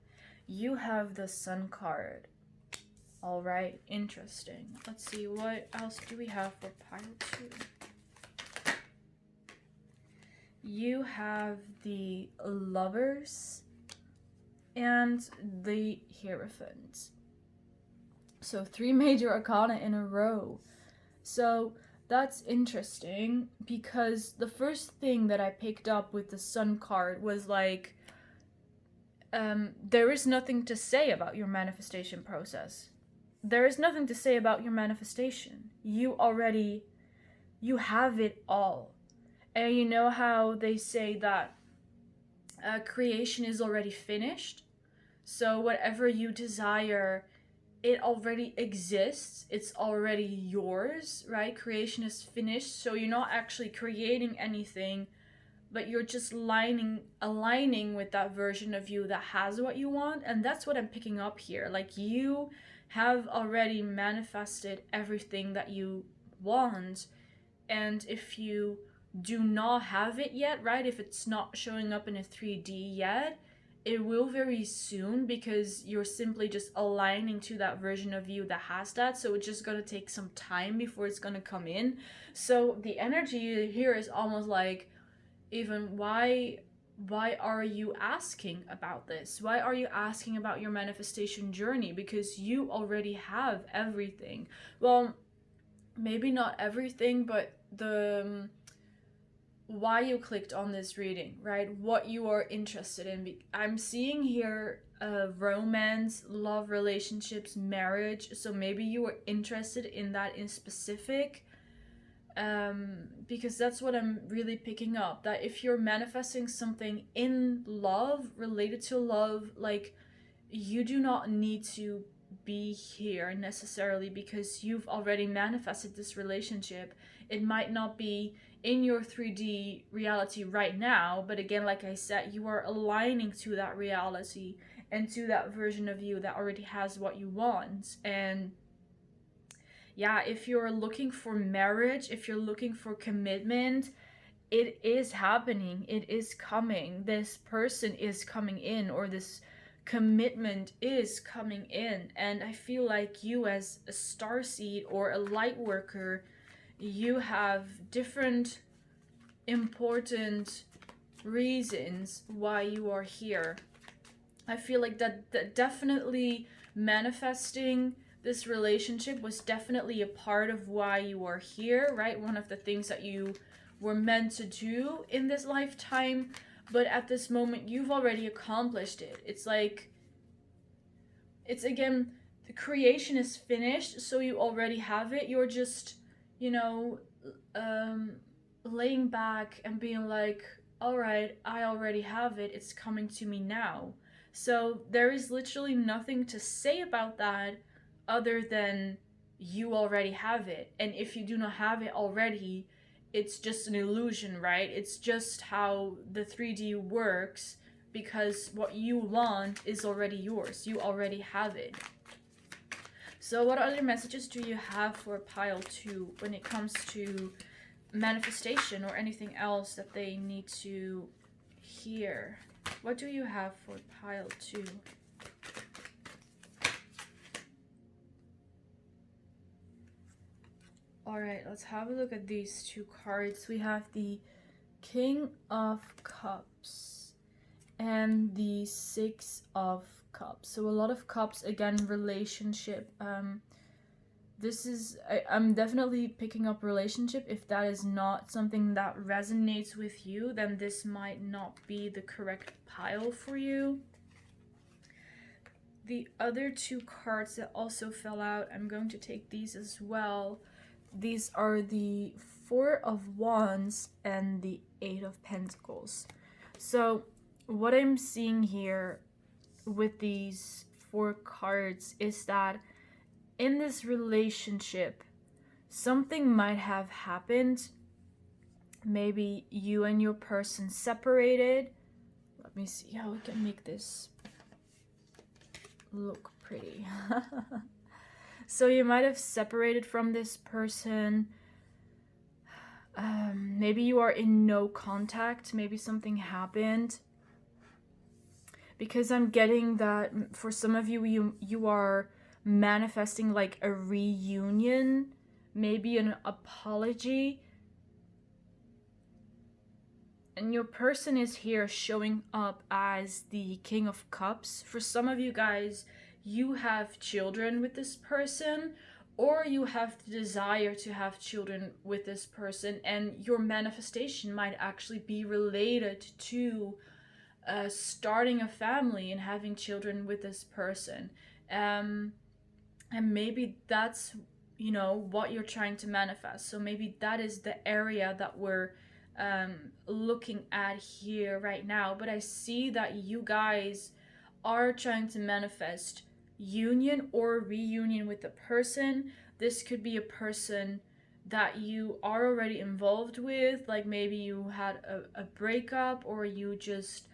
You have the Sun card. All right, interesting. Let's see, what else do we have for pile 2? You have the Lovers and the Hierophant. So 3 major arcana in a row. So that's interesting, because the first thing that I picked up with the Sun card was like there is nothing to say about your manifestation process. There is nothing to say about your manifestation. You have it all. And you know how they say that creation is already finished? So whatever you desire, it already exists. It's already yours, right? Creation is finished. So you're not actually creating anything, but you're just aligning with that version of you that has what you want. And that's what I'm picking up here. Like, you have already manifested everything that you want. And if you do not have it yet, right, if it's not showing up in a 3D yet, it will very soon, because you're simply just aligning to that version of you that has that. So it's just gonna take some time before it's gonna come in. So the energy here is almost like, even why are you asking about this? Why are you asking about your manifestation journey? Because you already have everything. Well, maybe not everything, but the why you clicked on this reading, right? What you are interested in. I'm seeing here romance, love, relationships, marriage. So maybe you were interested in that in specific. Because that's what I'm really picking up, that if you're manifesting something in love, related to love, like, you do not need to be here necessarily, because you've already manifested this relationship. It might not be in your 3D reality right now, but again, like I said, you are aligning to that reality and to that version of you that already has what you want. And yeah, if you're looking for marriage, if you're looking for commitment, it is happening. It is coming. This person is coming in, or this commitment is coming in. And I feel like you, as a starseed or a light worker, you have different important reasons why you are here. I feel like that definitely manifesting this relationship was definitely a part of why you are here, right? One of the things that you were meant to do in this lifetime, but at this moment you've already accomplished it. It's like, it's again, the creation is finished, so you already have it. You're just, you know, laying back and being like, all right, I already have it, it's coming to me now. So there is literally nothing to say about that other than you already have it. And if you do not have it already, it's just an illusion, right? It's just how the 3D works, because what you want is already yours. You already have it. So what other messages do you have for pile 2 when it comes to manifestation or anything else that they need to hear? What do you have for pile 2? Alright, let's have a look at these 2 cards. We have the King of Cups and the 6 of Cups. So a lot of cups, again, relationship. This is, I'm definitely picking up relationship. If that is not something that resonates with you, then this might not be the correct pile for you. The other 2 cards that also fell out, I'm going to take these as well. These are the 4 of Wands and the 8 of Pentacles. So what I'm seeing here with these 4 cards is that in this relationship, something might have happened. Maybe you and your person separated. Let me see how we can make this look pretty. So you might have separated from this person. Maybe you are in no contact. Maybe something happened. Because I'm getting that for some of you, you are manifesting like a reunion, maybe an apology. And your person is here showing up as the King of Cups. For some of you guys, you have children with this person, or you have the desire to have children with this person, and your manifestation might actually be related to starting a family and having children with this person. Um, and maybe that's, what you're trying to manifest. So maybe that is the area that we're looking at here right now. But I see that you guys are trying to manifest union or reunion with a person. This could be a person that you are already involved with, like maybe you had a breakup, or you just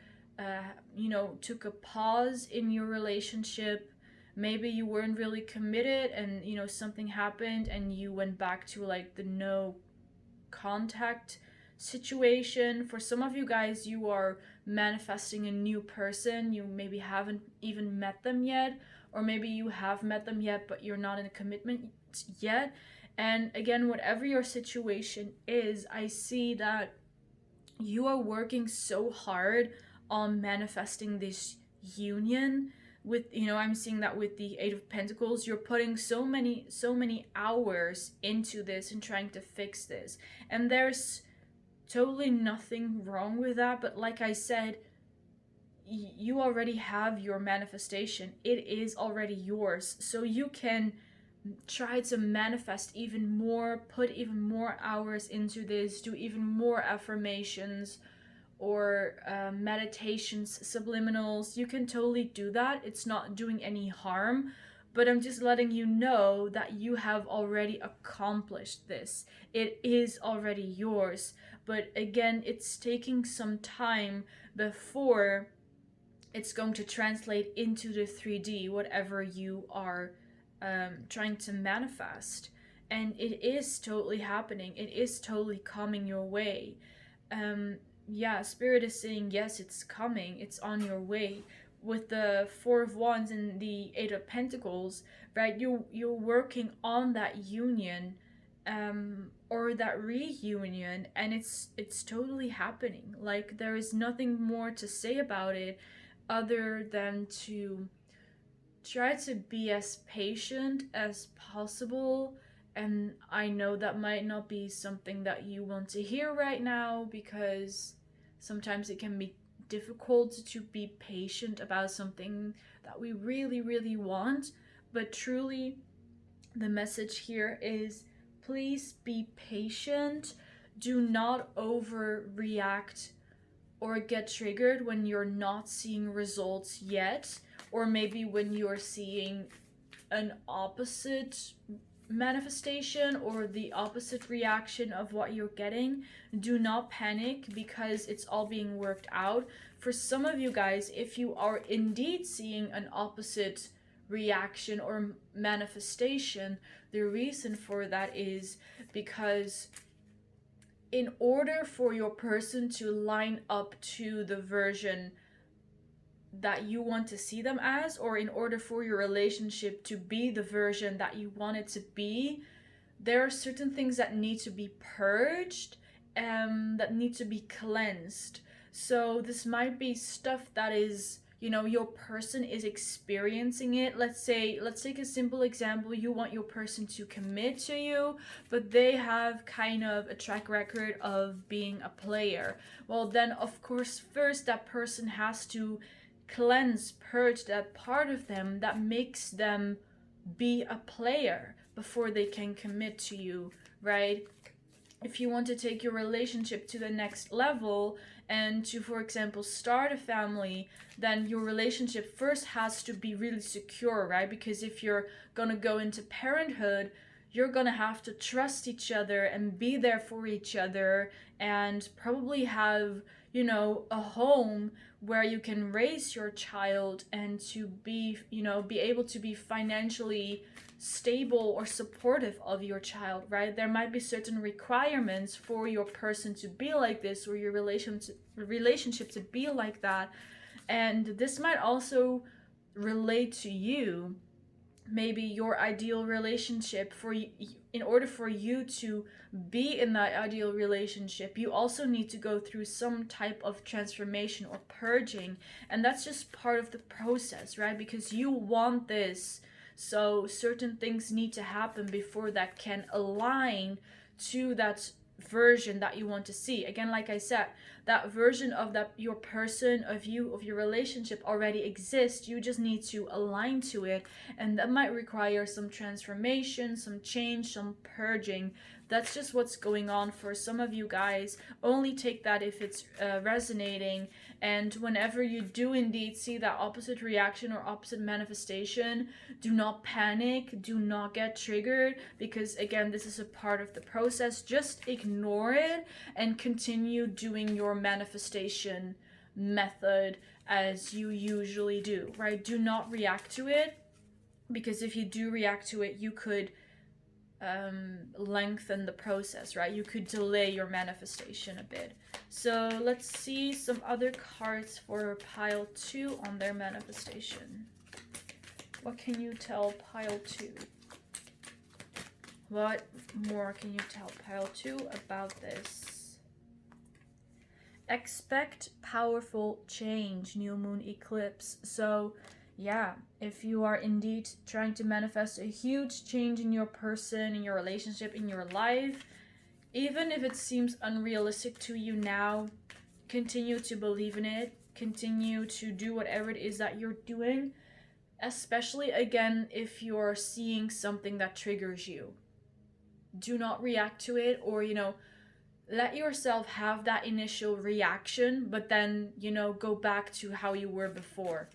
took a pause in your relationship. Maybe you weren't really committed, and something happened and you went back to like the no contact situation. For some of you guys, you are manifesting a new person. You maybe haven't even met them yet, or maybe you have met them yet but you're not in a commitment yet. And again, whatever your situation is, I see that you are working so hard on manifesting this union with, I'm seeing that with the Eight of Pentacles. You're putting so many hours into this and trying to fix this, and there's totally nothing wrong with that. But like I said, you already have your manifestation. It is already yours, so you can try to manifest even more, put even more hours into this, do even more affirmations or meditations, subliminals. You can totally do that. It's not doing any harm, but I'm just letting you know that you have already accomplished this. It is already yours. But again, it's taking some time before it's going to translate into the 3D, whatever you are trying to manifest. And it is totally happening. It is totally coming your way. Yeah, Spirit is saying, yes, it's coming. It's on your way. With the Four of Wands and the Eight of Pentacles, right? You're working on that union, or that reunion, and it's totally happening. Like, there is nothing more to say about it other than to try to be as patient as possible. And I know that might not be something that you want to hear right now, because sometimes it can be difficult to be patient about something that we really, really want. But truly, the message here is, please be patient. Do not overreact or get triggered when you're not seeing results yet, or maybe when you're seeing an opposite manifestation or the opposite reaction of what you're getting. Do not panic, because it's all being worked out. For some of you guys, if you are indeed seeing an opposite reaction or manifestation, the reason for that is because in order for your person to line up to the version that you want to see them as, or in order for your relationship to be the version that you want it to be, there are certain things that need to be purged, that need to be cleansed. So this might be stuff that is, your person is experiencing it. Let's take a simple example. You want your person to commit to you, but they have kind of a track record of being a player. Well, then of course, first that person has to purge that part of them that makes them be a player before they can commit to you, right? If you want to take your relationship to the next level and to, for example, start a family, then your relationship first has to be really secure, right? Because if you're gonna go into parenthood, you're gonna have to trust each other and be there for each other, and probably have, a home where you can raise your child, and to be, be able to be financially stable or supportive of your child, right? There might be certain requirements for your person to be like this, or your relationship to be like that. And this might also relate to you. Maybe your ideal relationship, for you, in order for you to be in that ideal relationship, you also need to go through some type of transformation or purging, and that's just part of the process, right? Because you want this, so certain things need to happen before that can align to that version that you want to see. Again, like I said, that version of that your person, of you, of your relationship already exists. You just need to align to it, and that might require some transformation, some change, some purging. That's just what's going on for some of you guys. Only take that if it's resonating. And whenever you do indeed see that opposite reaction or opposite manifestation, do not panic, do not get triggered, because again, this is a part of the process. Just ignore it and continue doing your manifestation method as you usually do, right? Do not react to it, because if you do react to it, you could lengthen the process, right? You could delay your manifestation a bit. So let's see some other cards for pile 2 on their manifestation. What can you tell pile 2? What more can you tell pile 2 about this? Expect powerful change, new moon eclipse. So yeah, if you are indeed trying to manifest a huge change in your person, in your relationship, in your life, even if it seems unrealistic to you now, continue to believe in it. Continue to do whatever it is that you're doing, especially again if you're seeing something that triggers you. Do not react to it, or let yourself have that initial reaction, but then go back to how you were before.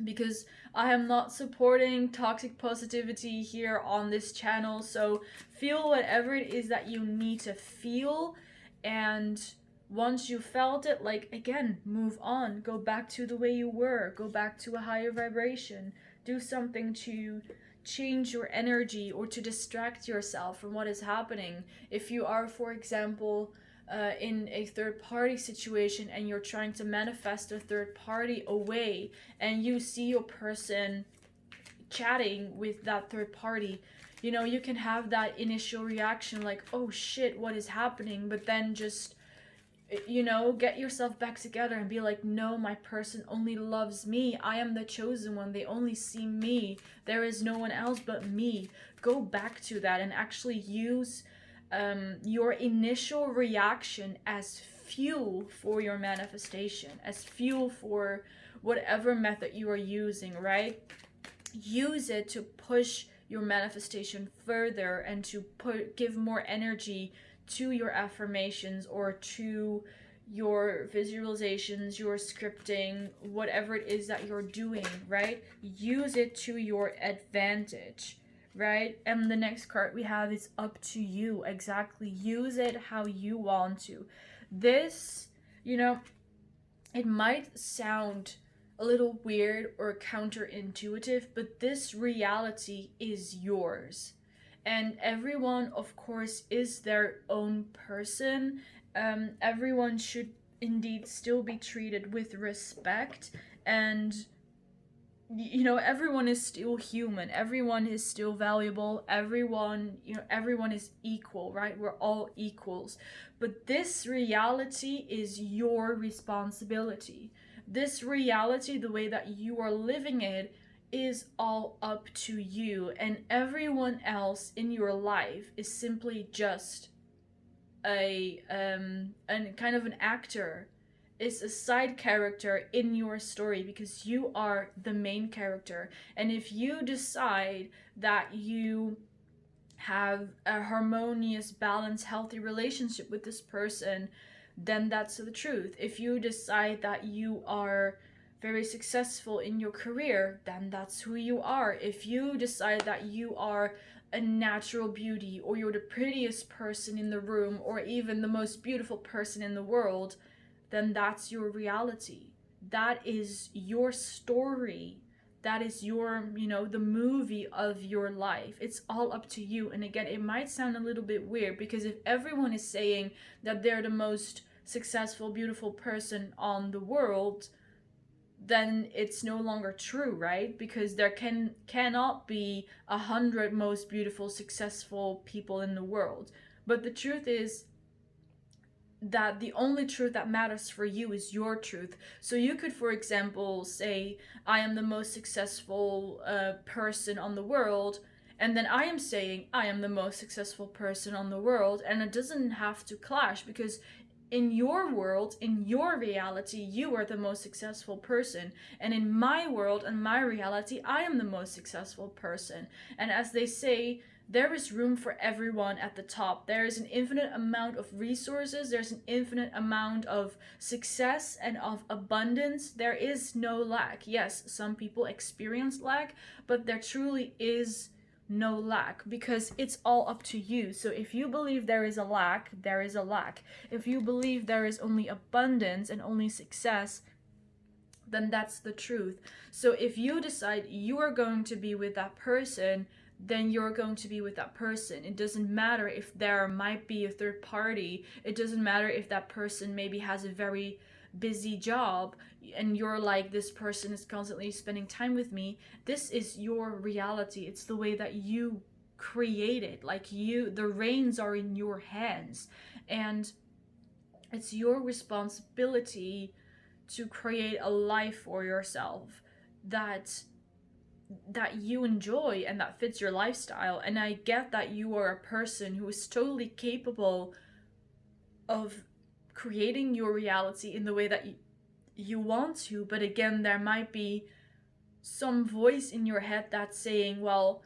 Because I am not supporting toxic positivity here on this channel, so feel whatever it is that you need to feel, and once you felt it, again, move on, go back to the way you were, go back to a higher vibration, do something to change your energy or to distract yourself from what is happening. If you are, for example, in a third party situation and you're trying to manifest a third party away, and you see your person chatting with that third party, you can have that initial reaction like, oh shit, what is happening? But then just get yourself back together and be like, no, my person only loves me. I am the chosen one. They only see me. There is no one else but me. Go back to that and actually use your initial reaction as fuel for your manifestation, as fuel for whatever method you are using, right? Use it to push your manifestation further and to give more energy to your affirmations or to your visualizations, your scripting, whatever it is that you're doing, right? Use it to your advantage, right? And the next card we have is up to you. Exactly. Use it how you want to. This, it might sound a little weird or counterintuitive, but this reality is yours. And everyone, of course, is their own person. Everyone should indeed still be treated with respect. And, everyone is still human. Everyone is still valuable. Everyone is equal, right? We're all equals. But this reality is your responsibility. This reality, the way that you are living it, is all up to you, and everyone else in your life is simply just a kind of an actor, is a side character in your story, because you are the main character. And if you decide that you have a harmonious, balanced, healthy relationship with this person, then that's the truth. If you decide that you are very successful in your career, then that's who you are. If you decide that you are a natural beauty, or you're the prettiest person in the room, or even the most beautiful person in the world, then that's your reality. That is your story. That is your, the movie of your life. It's all up to you. And again, it might sound a little bit weird, because if everyone is saying that they're the most successful, beautiful person on the world, then it's no longer true, right? Because there cannot be 100 most beautiful, successful people in the world. But the truth is that the only truth that matters for you is your truth. So you could, for example, say, I am the most successful person on the world, And then I am saying I am the most successful person on the world, and it doesn't have to clash, because in your world, in your reality, you are the most successful person. And in my world and my reality, I am the most successful person. And as they say, there is room for everyone at the top. There is an infinite amount of resources, there's an infinite amount of success and of abundance. There is no lack. Yes, some people experience lack, but there truly is no lack, because it's all up to you. So if you believe there is a lack, there is a lack. If you believe there is only abundance and only success, then that's the truth. So if you decide you are going to be with that person, then you're going to be with that person. It doesn't matter if there might be a third party. It doesn't matter if that person maybe has a very busy job and you're like, this person is constantly spending time with me. This is your reality. It's the way that you create it. Like, the reins are in your hands, and it's your responsibility to create a life for yourself that you enjoy and that fits your lifestyle. And I get that you are a person who is totally capable of creating your reality in the way that you want to, but again, there might be some voice in your head that's saying, well,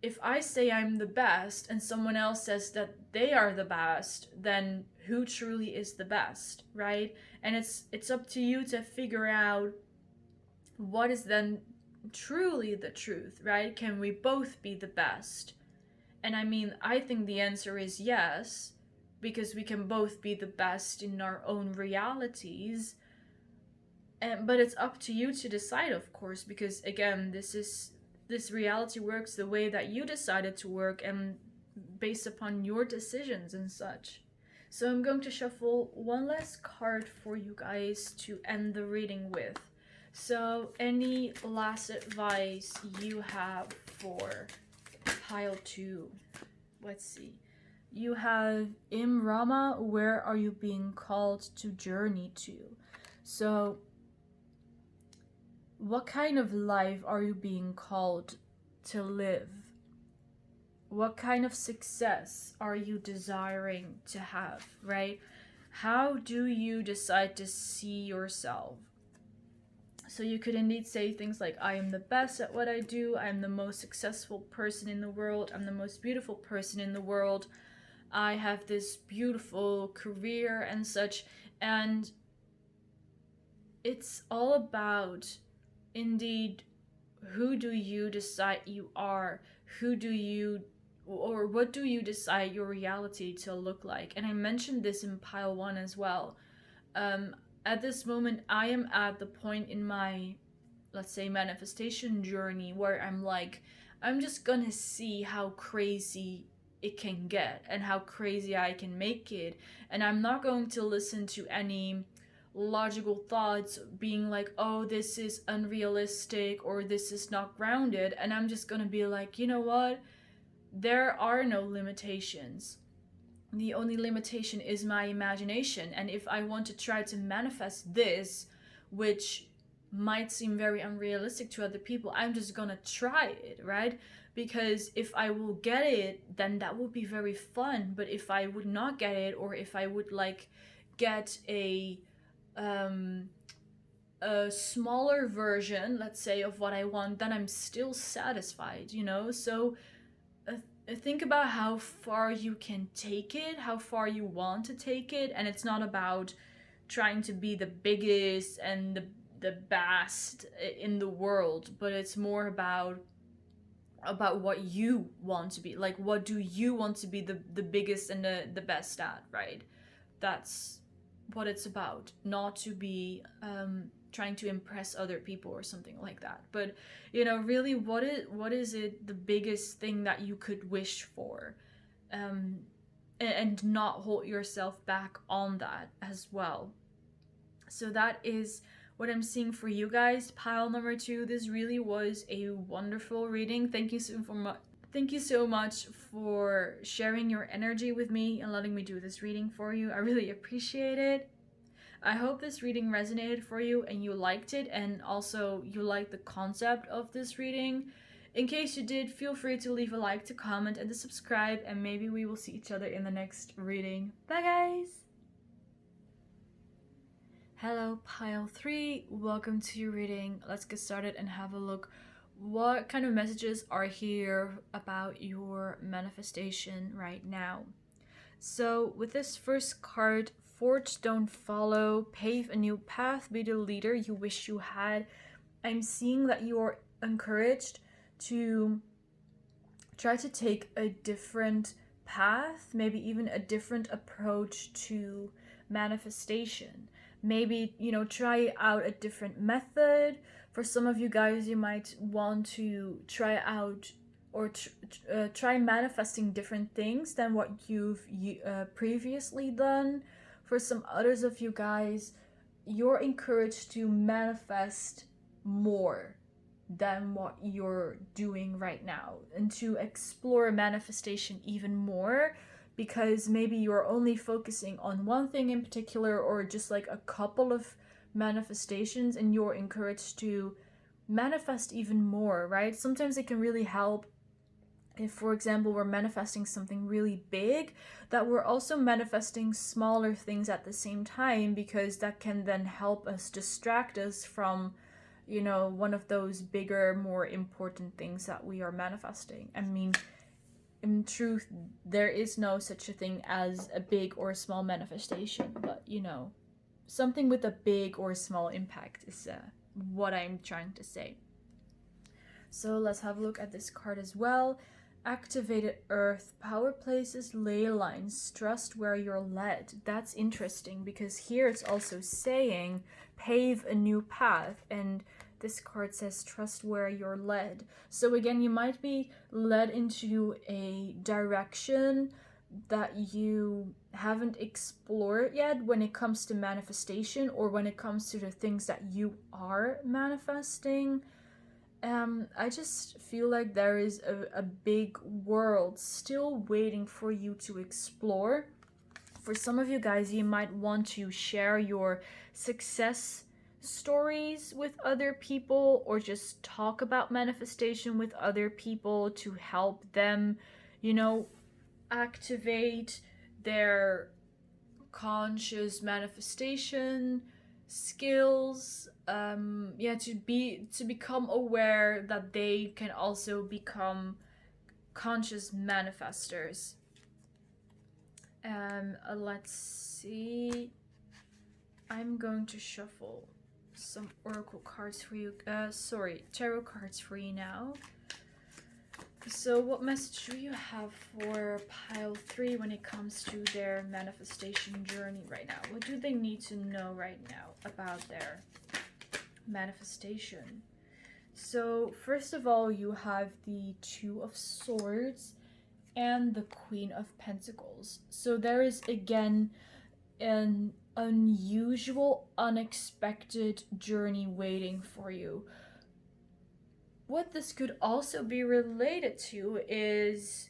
if I say I'm the best and someone else says that they are the best, then who truly is the best, right? And it's up to you to figure out what is then truly the truth, right? Can we both be the best? And I mean, I think the answer is yes, because we can both be the best in our own realities. But it's up to you to decide, of course, because again, this reality works the way that you decided to work and based upon your decisions and such. So I'm going to shuffle one last card for you guys to end the reading with. So any last advice you have for pile 2? Let's see. You have Imrama, where are you being called to journey to? So what kind of life are you being called to live? What kind of success are you desiring to have, right? How do you decide to see yourself? So you could indeed say things like, I am the best at what I do, I am the most successful person in the world, I'm the most beautiful person in the world, I have this beautiful career and such. And it's all about, indeed, who do you decide you are? Who do you, or what do you decide your reality to look like? And I mentioned this in pile 1 as well. At this moment, I am at the point in my, let's say, manifestation journey where I'm like, I'm just gonna see how crazy it can get and how crazy I can make it. And I'm not going to listen to any logical thoughts being like, oh, this is unrealistic or this is not grounded. And I'm just gonna be like, you know what? There are no limitations. The only limitation is my imagination. And if I want to try to manifest this, which might seem very unrealistic to other people, I'm just gonna try it, right? Because if I will get it, then that would be very fun. But if I would not get it, or if I would like get a smaller version, let's say, of what I want, then I'm still satisfied, you know? So think about how far you can take it, how far you want to take it. And it's not about trying to be the biggest and the best in the world, but it's more about what you want to be. Like, what do you want to be the biggest and the best at, right? That's what it's about. Not to be trying to impress other people or something like that. But, you know, really, what is it, the biggest thing that you could wish for? And not hold yourself back on that as well. So that is what I'm seeing for you guys. Pile number 2, this really was a wonderful reading. Thank you so much for sharing your energy with me and letting me do this reading for you. I really appreciate it. I hope this reading resonated for you and you liked it, and also you liked the concept of this reading. In case you did, feel free to leave a like, to comment, and to subscribe, and maybe we will see each other in the next reading. Bye guys! Hello pile 3, welcome to your reading. Let's get started and have a look what kind of messages are here about your manifestation right now. So with this first card, forge, don't follow, pave a new path, be the leader you wish you had. I'm seeing that you are encouraged to try to take a different path, maybe even a different approach to manifestation. Maybe, try out a different method. For some of you guys, you might want to try out or try manifesting different things than what you've previously done. For some others of you guys, you're encouraged to manifest more than what you're doing right now, and to explore manifestation even more, because maybe you're only focusing on one thing in particular, or just like a couple of manifestations, and you're encouraged to manifest even more, right? Sometimes it can really help if, for example, we're manifesting something really big, that we're also manifesting smaller things at the same time, because that can then help us distract us from one of those bigger, more important things that we are manifesting. I mean, in truth, there is no such a thing as a big or small manifestation, but something with a big or small impact is what I'm trying to say. So let's have a look at this card as well. Activated Earth, power places, ley lines, trust where you're led. That's interesting, because here it's also saying pave a new path, and this card says trust where you're led. So again, you might be led into a direction that you haven't explored yet when it comes to manifestation, or when it comes to the things that you are manifesting. I just feel like there is a big world still waiting for you to explore. For some of you guys, you might want to share your success stories with other people, or just talk about manifestation with other people to help them, activate their conscious manifestation skills, to become aware that they can also become conscious manifestors. Let's see, I'm going to shuffle some oracle cards for you, tarot cards for you now. So what message do you have for pile 3 when it comes to their manifestation journey right now? What do they need to know right now about their manifestation? So first of all, you have the Two of Swords and the Queen of Pentacles. So there is again an unusual, unexpected journey waiting for you. What this could also be related to is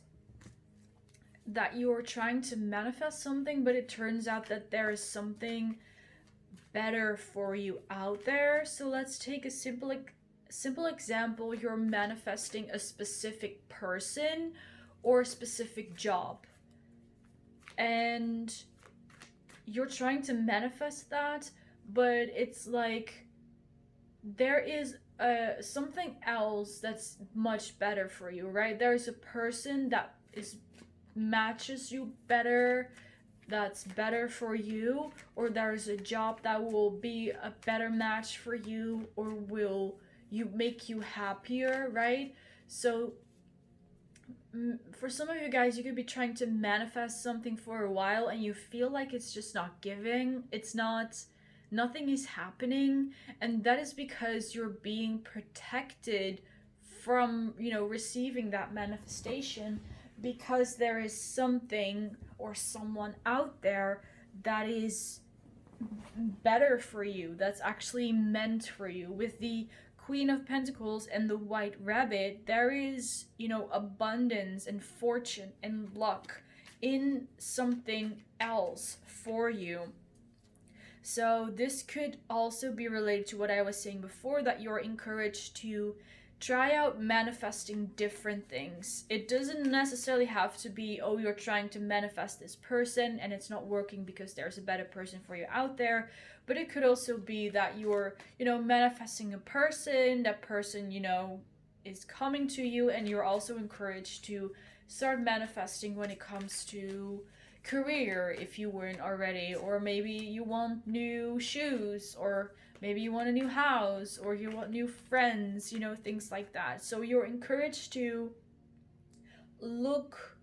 that you're trying to manifest something, but it turns out that there is something better for you out there. So let's take a simple example. You're manifesting a specific person or a specific job, and you're trying to manifest that, but it's like there is something else that's much better for you, right? There's a person that matches you better, that's better for you, or there's a job that will be a better match for you, or will make you happier, right? So for some of you guys, you could be trying to manifest something for a while, and you feel like it's just not giving. Nothing is happening, and that is because you're being protected from, receiving that manifestation, because there is something or someone out there that is better for you, that's actually meant for you. With the Queen of Pentacles and the White Rabbit, there is, abundance and fortune and luck in something else for you. So this could also be related to what I was saying before, that you're encouraged to try out manifesting different things. It doesn't necessarily have to be, oh, you're trying to manifest this person and it's not working because there's a better person for you out there. But it could also be that you're, manifesting a person, that person, is coming to you, and you're also encouraged to start manifesting when it comes to career if you weren't already, or maybe you want new shoes, or maybe you want a new house, or you want new friends, things like that. So you're encouraged to look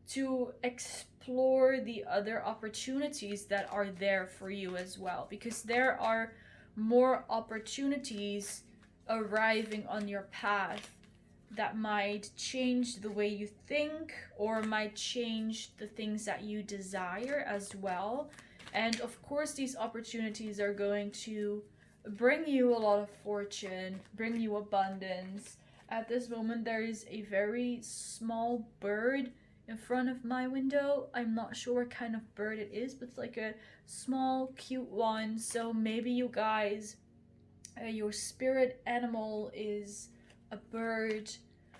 to explore the other opportunities that are there for you as well, because there are more opportunities arriving on your path that might change the way you think, or might change the things that you desire as well. And of course, these opportunities are going to bring you a lot of fortune, bring you abundance. At this moment, there is a very small bird in front of my window. I'm not sure what kind of bird it is, but it's like a small, cute one. So maybe you guys, your spirit animal is a bird.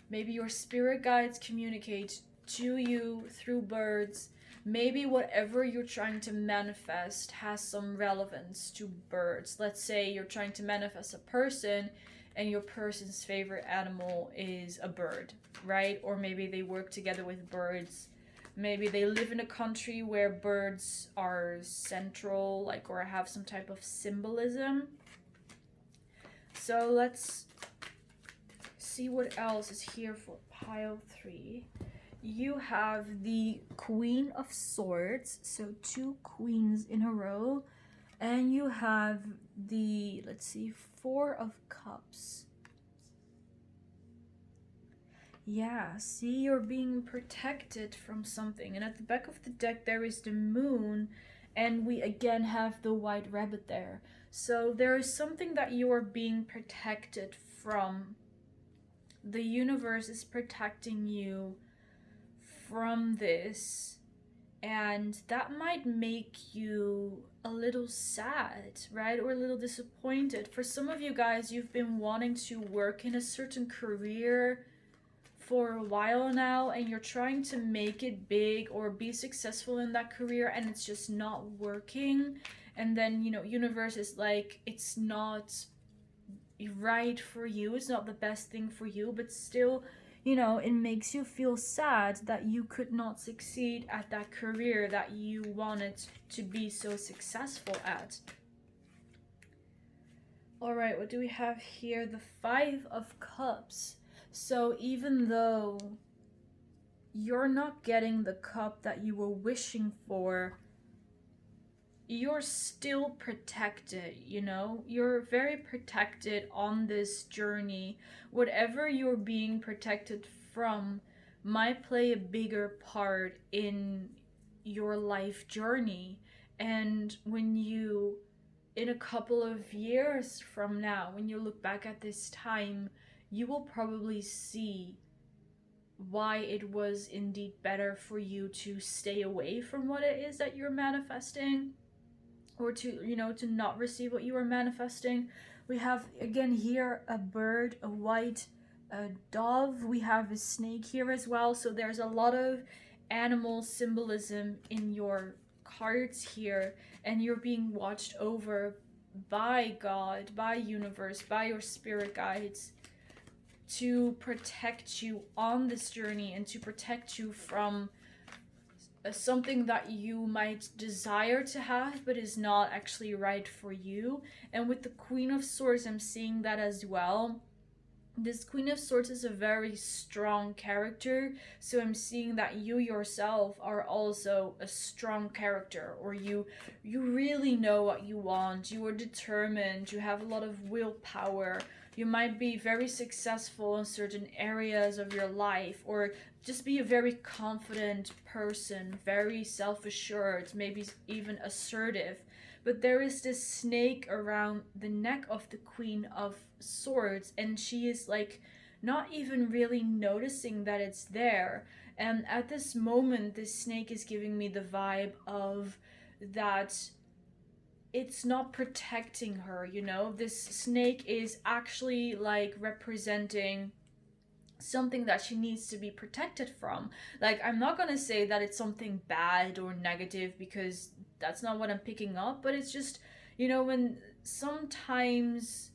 Maybe your spirit guides communicate to you through birds. Maybe whatever you're trying to manifest has some relevance to birds. Let's say you're trying to manifest a person and your person's favorite animal is a bird, right? Or maybe they work together with birds. Maybe they live in a country where birds are central, like, or have some type of symbolism. So let's see what else is here for pile 3. You have the Queen of Swords, so 2 queens in a row, and you have the, let's see, 4 of Cups. Yeah, see, you're being protected from something. And at the back of the deck there is the Moon, and we again have the White Rabbit there. So there is something that you are being protected from. The universe is protecting you from this, and that might make you a little sad, right? Or a little disappointed. For some of you guys, you've been wanting to work in a certain career for a while now, and you're trying to make it big or be successful in that career, and it's just not working. And then, universe is like, it's not right for you, it's not the best thing for you, but still, it makes you feel sad that you could not succeed at that career that you wanted to be so successful at. All right, what do we have here? The 5 of Cups. So even though you're not getting the cup that you were wishing for, you're still protected, You're very protected on this journey. Whatever you're being protected from might play a bigger part in your life journey. And when you, in a couple of years from now, when you look back at this time, you will probably see why it was indeed better for you to stay away from what it is that you're manifesting, or to not receive what you are manifesting. We have again here a bird, a white dove. We have a snake here as well. So there's a lot of animal symbolism in your cards here, and you're being watched over by God, by universe, by your spirit guides, to protect you on this journey and to protect you from something that you might desire to have but is not actually right for you. And with the Queen of Swords, I'm seeing that as well. This Queen of Swords is a very strong character, so I'm seeing that you yourself are also a strong character, or you really know what you want, you are determined, you have a lot of willpower. You might be very successful in certain areas of your life, or just be a very confident person, very self-assured, maybe even assertive. But there is this snake around the neck of the Queen of Swords, and she is like not even really noticing that it's there. And at this moment, this snake is giving me the vibe of that it's not protecting her, you know? This snake is actually like representing something that she needs to be protected from. Like, I'm not gonna say that it's something bad or negative because that's not what I'm picking up, but it's just, you know, when sometimes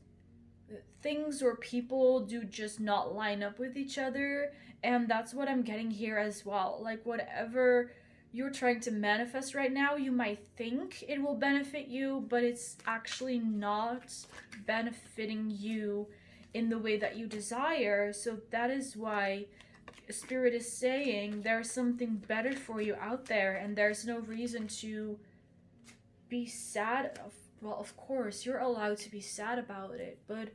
things or people do just not line up with each other, and that's what I'm getting here as well. Like, whatever you're trying to manifest right now, you might think it will benefit you, but it's actually not benefiting you in the way that you desire. So that is why Spirit is saying there's something better for you out there, and there's no reason to be sad. Well, of course, you're allowed to be sad about it, but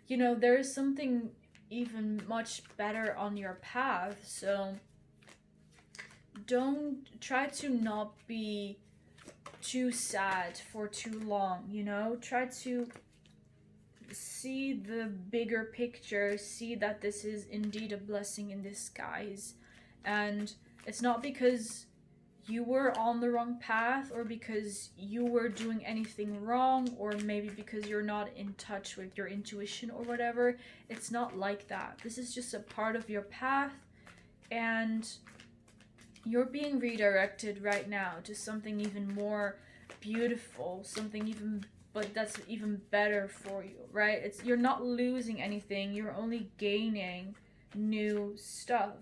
you know, there is something even much better on your path. So don't try to not be too sad for too long, you know? Try to see the bigger picture, see that this is indeed a blessing in disguise. And it's not because you were on the wrong path or because you were doing anything wrong, or maybe because you're not in touch with your intuition or whatever. It's not like that. This is just a part of your path, and you're being redirected right now to something even more beautiful, something even, but that's even better for you, right? It's, you're not losing anything, you're only gaining new stuff.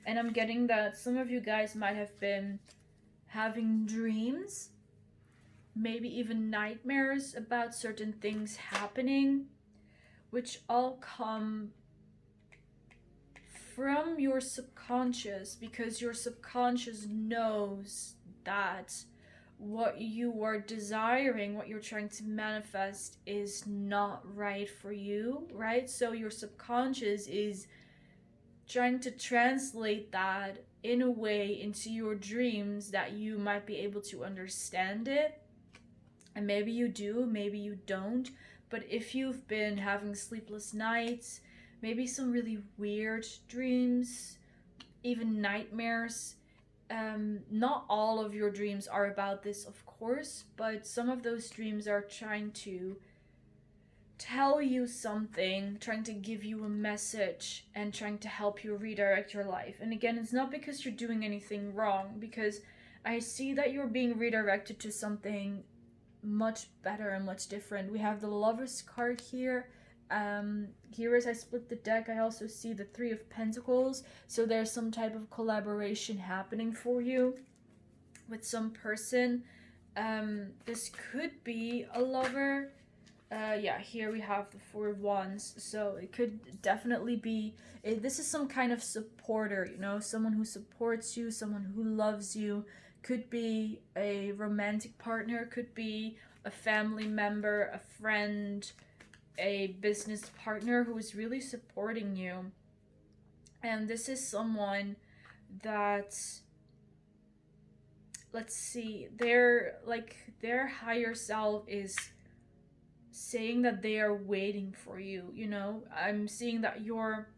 And I'm getting that some of you guys might have been having dreams, maybe even nightmares about certain things happening, which all come from your subconscious, because your subconscious knows that what you are desiring, what you're trying to manifest, is not right for you, right? So your subconscious is trying to translate that in a way into your dreams that you might be able to understand it. And maybe you do, maybe you don't. But if you've been having sleepless nights, maybe some really weird dreams, even nightmares, not all of your dreams are about this, of course, but some of those dreams are trying to tell you something, trying to give you a message, and trying to help you redirect your life. And again, it's not because you're doing anything wrong, because I see that you're being redirected to something much better and much different. We have the Lover's card here. Here, as I split the deck, I also see the Three of Pentacles. So there's some type of collaboration happening for you with some person. This could be a lover. Yeah, here we have the Four of Wands, so it could definitely be, this is some kind of supporter, you know, someone who supports you, someone who loves you. Could be a romantic partner, could be a family member, a friend, a business partner who is really supporting you. And this is someone that, let's see, their higher self is saying that they are waiting for you, you know? I'm seeing that you're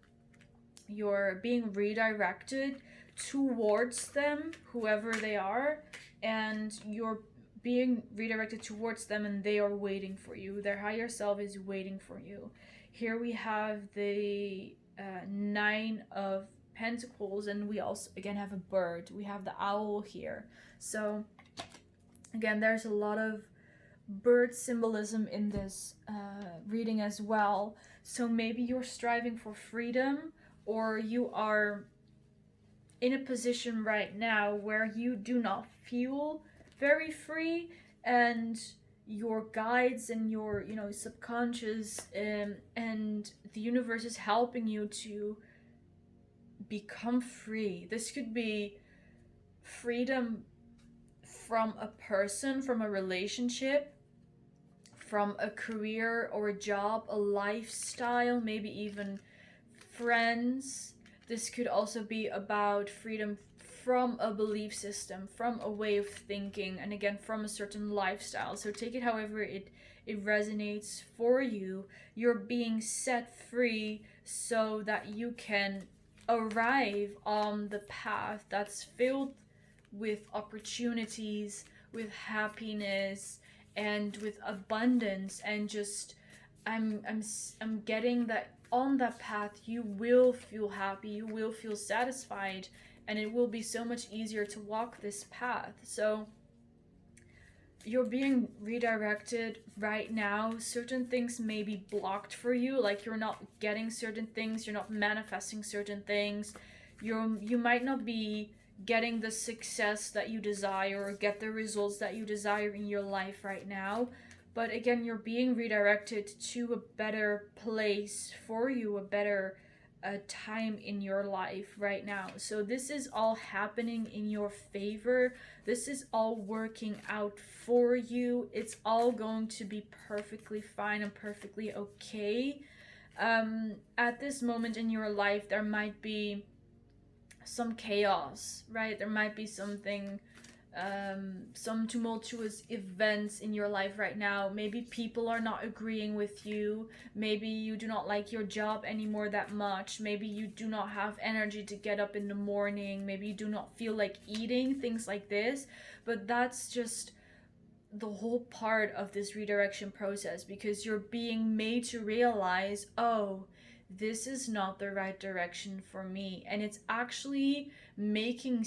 being redirected towards them, whoever they are, and you're being redirected towards them, and they are waiting for you. Their higher self is waiting for you. Here we have the Nine of Pentacles, and we also again have a bird. We have the owl here. So again, there's a lot of bird symbolism in this reading as well. So maybe you're striving for freedom, or you are in a position right now where you do not feel very free, and your guides and your, you know, subconscious and the universe is helping you to become free. This could be freedom from a person, from a relationship, from a career or a job, a lifestyle, maybe even friends. This could also be about freedom from a belief system, from a way of thinking, and again, from a certain lifestyle. So take it however it resonates for you. You're being set free so that you can arrive on the path that's filled with opportunities, with happiness, and with abundance, and just I'm getting that on that path you will feel happy, you will feel satisfied, and it will be so much easier to walk this path. So you're being redirected right now. Certain things may be blocked for you, like you're not getting certain things, you're not manifesting certain things. You might not be getting the success that you desire or get the results that you desire in your life right now. But again, you're being redirected to a better place for you, a better time in your life right now. So this is all happening in your favor. This is all working out for you. It's all going to be perfectly fine and perfectly okay. At this moment in your life, there might be some chaos, right? There might be something, some tumultuous events in your life right now. Maybe people are not agreeing with you. Maybe you do not like your job anymore that much. Maybe you do not have energy to get up in the morning. Maybe you do not feel like eating, things like this. But that's just the whole part of this redirection process, because you're being made to realize, oh, this is not the right direction for me. And it's actually making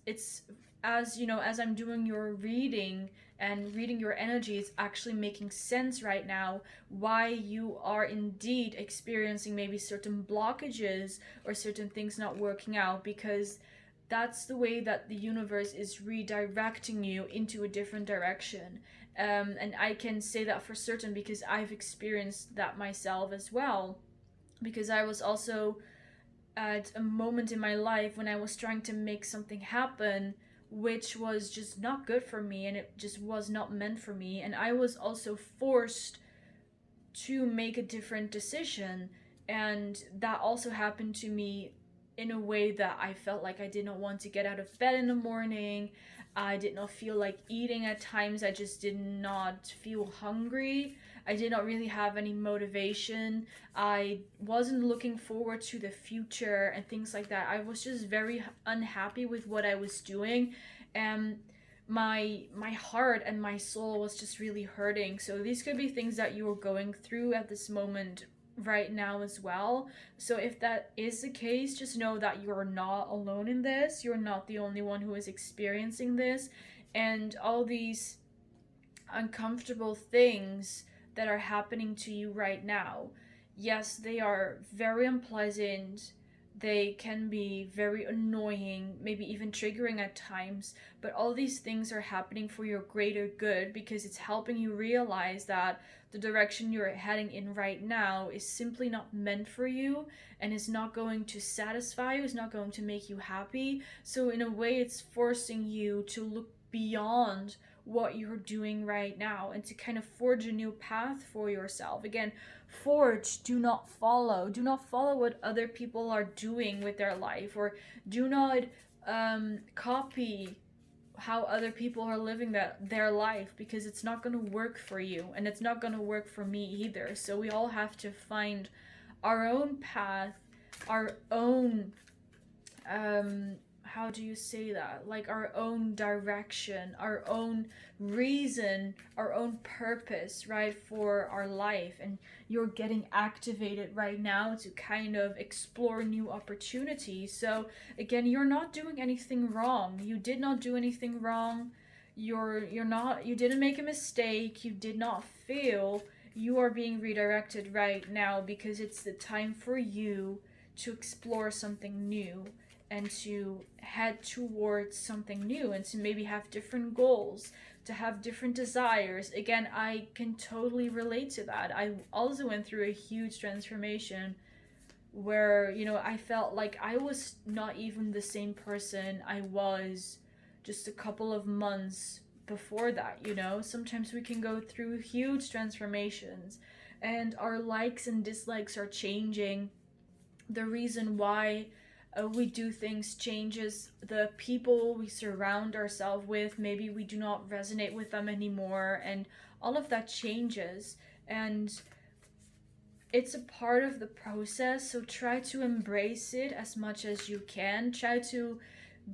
it's, as you know, as I'm doing your reading and reading your energy, it's actually making sense right now why you are indeed experiencing maybe certain blockages or certain things not working out, because that's the way that the universe is redirecting you into a different direction. And I can say that for certain because I've experienced that myself as well. Because I was also at a moment in my life when I was trying to make something happen, which was just not good for me, and it just was not meant for me. And I was also forced to make a different decision. And that also happened to me in a way that I felt like I did not want to get out of bed in the morning. I did not feel like eating at times. I just did not feel hungry. I did not really have any motivation. I wasn't looking forward to the future and things like that. I was just very unhappy with what I was doing. And my heart and my soul was just really hurting. So these could be things that you are going through at this moment right now as well. So if that is the case, just know that you're not alone in this. You're not the only one who is experiencing this. And all these uncomfortable things that are happening to you right now, yes, they are very unpleasant. They can be very annoying, maybe even triggering at times, but all these things are happening for your greater good, because it's helping you realize that the direction you're heading in right now is simply not meant for you and is not going to satisfy you, is not going to make you happy. So in a way, it's forcing you to look beyond what you're doing right now and to kind of forge a new path for yourself. Again, forge, do not follow. Do not follow what other people are doing with their life, or do not copy how other people are living their life, because it's not going to work for you and it's not going to work for me either. So we all have to find our own path, our own how do you say that? Like our own direction, our own reason, our own purpose, right, for our life. And you're getting activated right now to kind of explore new opportunities. So again, you're not doing anything wrong. You did not do anything wrong. You didn't make a mistake. You did not fail. You are being redirected right now because it's the time for you to explore something new and to head towards something new, and to maybe have different goals, to have different desires. Again, I can totally relate to that. I also went through a huge transformation where, you know, I felt like I was not even the same person I was just a couple of months before that, you know? Sometimes we can go through huge transformations and our likes and dislikes are changing. The reason why we do things changes. The people we surround ourselves with, maybe we do not resonate with them anymore, and all of that changes. And it's a part of the process, so try to embrace it as much as you can. Try to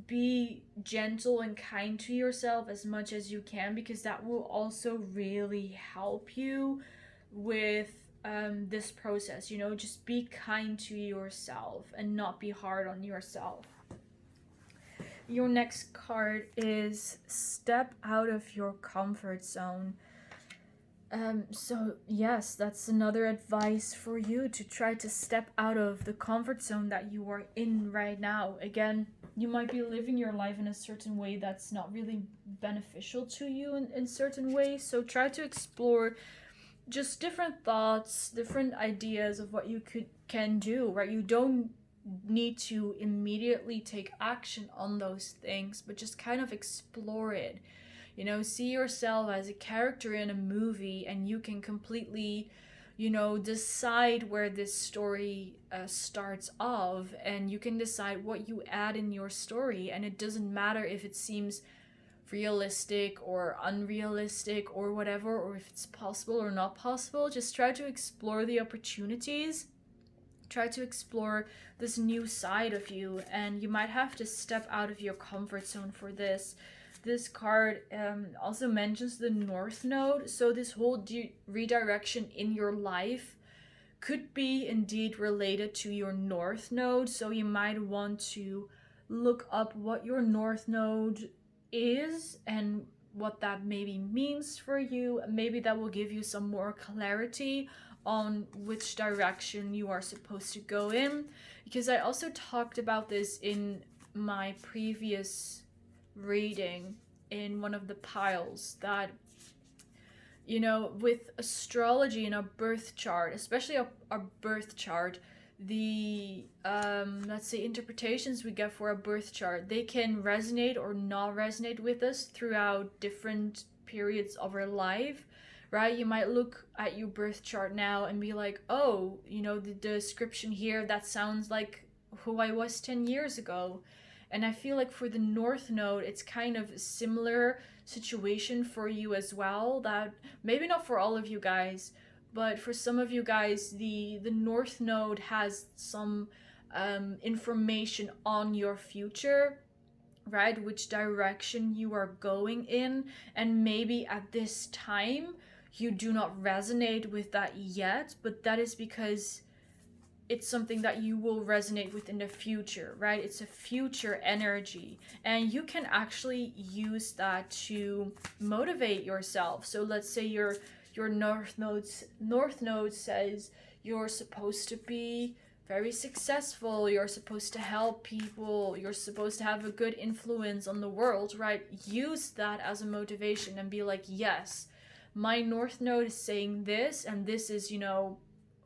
be gentle and kind to yourself as much as you can, because that will also really help you with this process. You know, just be kind to yourself and not be hard on yourself. Your next card is Step Out of Your Comfort Zone. So yes, that's another advice for you, to try to step out of the comfort zone that you are in right now. Again, you might be living your life in a certain way that's not really beneficial to you in certain ways. So try to explore just different thoughts, different ideas of what you can do, right? You don't need to immediately take action on those things, but just kind of explore it. You know, see yourself as a character in a movie, and you can completely, you know, decide where this story starts off, and you can decide what you add in your story. And it doesn't matter if it seems realistic or unrealistic or whatever, or if it's possible or not possible. Just try to explore the opportunities. Try to explore this new side of you, and you might have to step out of your comfort zone for this. This card also mentions the North Node, so this whole redirection in your life could be indeed related to your North Node. So you might want to look up what your North Node is and what that maybe means for you. Maybe that will give you some more clarity on which direction you are supposed to go in, because I also talked about this in my previous reading in one of the piles, that, you know, with astrology and a birth chart, especially a birth chart, the let's say interpretations we get for a birth chart, they can resonate or not resonate with us throughout different periods of our life, right? You might look at your birth chart now and be like, oh, you know, the description here, that sounds like who I was 10 years ago. And I feel like for the North Node, it's kind of a similar situation for you as well. That maybe not for all of you guys, but for some of you guys, the North Node has some information on your future, right? Which direction you are going in. And maybe at this time, you do not resonate with that yet, but that is because it's something that you will resonate with in the future, right? It's a future energy, and you can actually use that to motivate yourself. So let's say your North Node says you're supposed to be very successful, you're supposed to help people, you're supposed to have a good influence on the world, right? Use that as a motivation and be like, yes, my North Node is saying this, and this is, you know,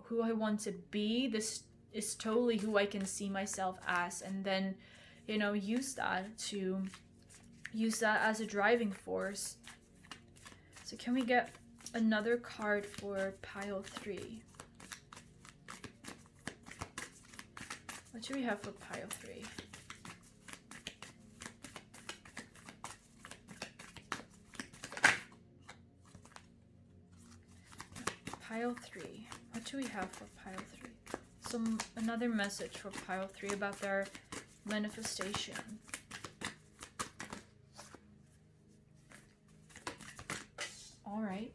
who I want to be. This is totally who I can see myself as. And then, you know, use that as a driving force. So can we get another card for pile 3? What do we have for pile 3? Pile 3. What do we have for pile 3? Another message for pile 3 about their manifestation. All right.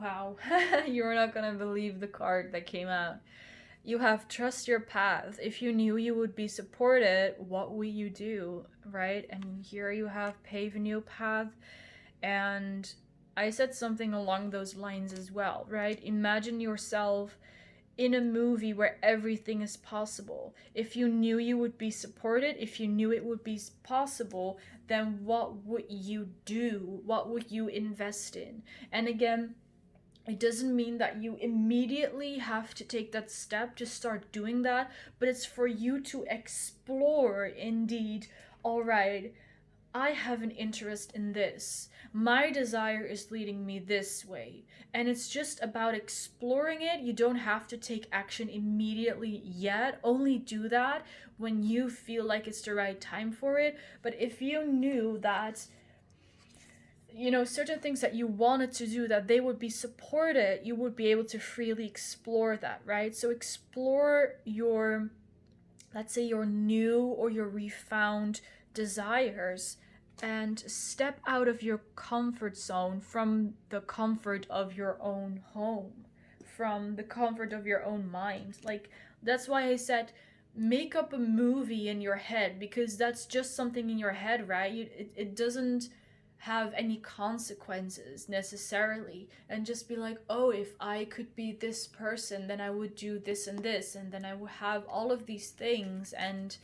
Wow. You're not gonna believe the card that came out. You have trust your path. If you knew you would be supported, what would you do, right? And here you have pave a new path. And I said something along those lines as well, right? Imagine yourself in a movie where everything is possible. If you knew you would be supported, if you knew it would be possible, then what would you do? What would you invest in? And again, it doesn't mean that you immediately have to take that step to start doing that, but it's for you to explore indeed. All right, I have an interest in this. My desire is leading me this way. And it's just about exploring it. You don't have to take action immediately yet. Only do that when you feel like it's the right time for it. But if you knew that you know, certain things that you wanted to do, that they would be supported, you would be able to freely explore that, right? So explore your, let's say, your new or your refound desires, and step out of your comfort zone, from the comfort of your own home, from the comfort of your own mind. Like, that's why I said make up a movie in your head, because that's just something in your head, right? It doesn't have any consequences necessarily, and just be like, oh, if I could be this person, then I would do this and this, and then I would have all of these things, and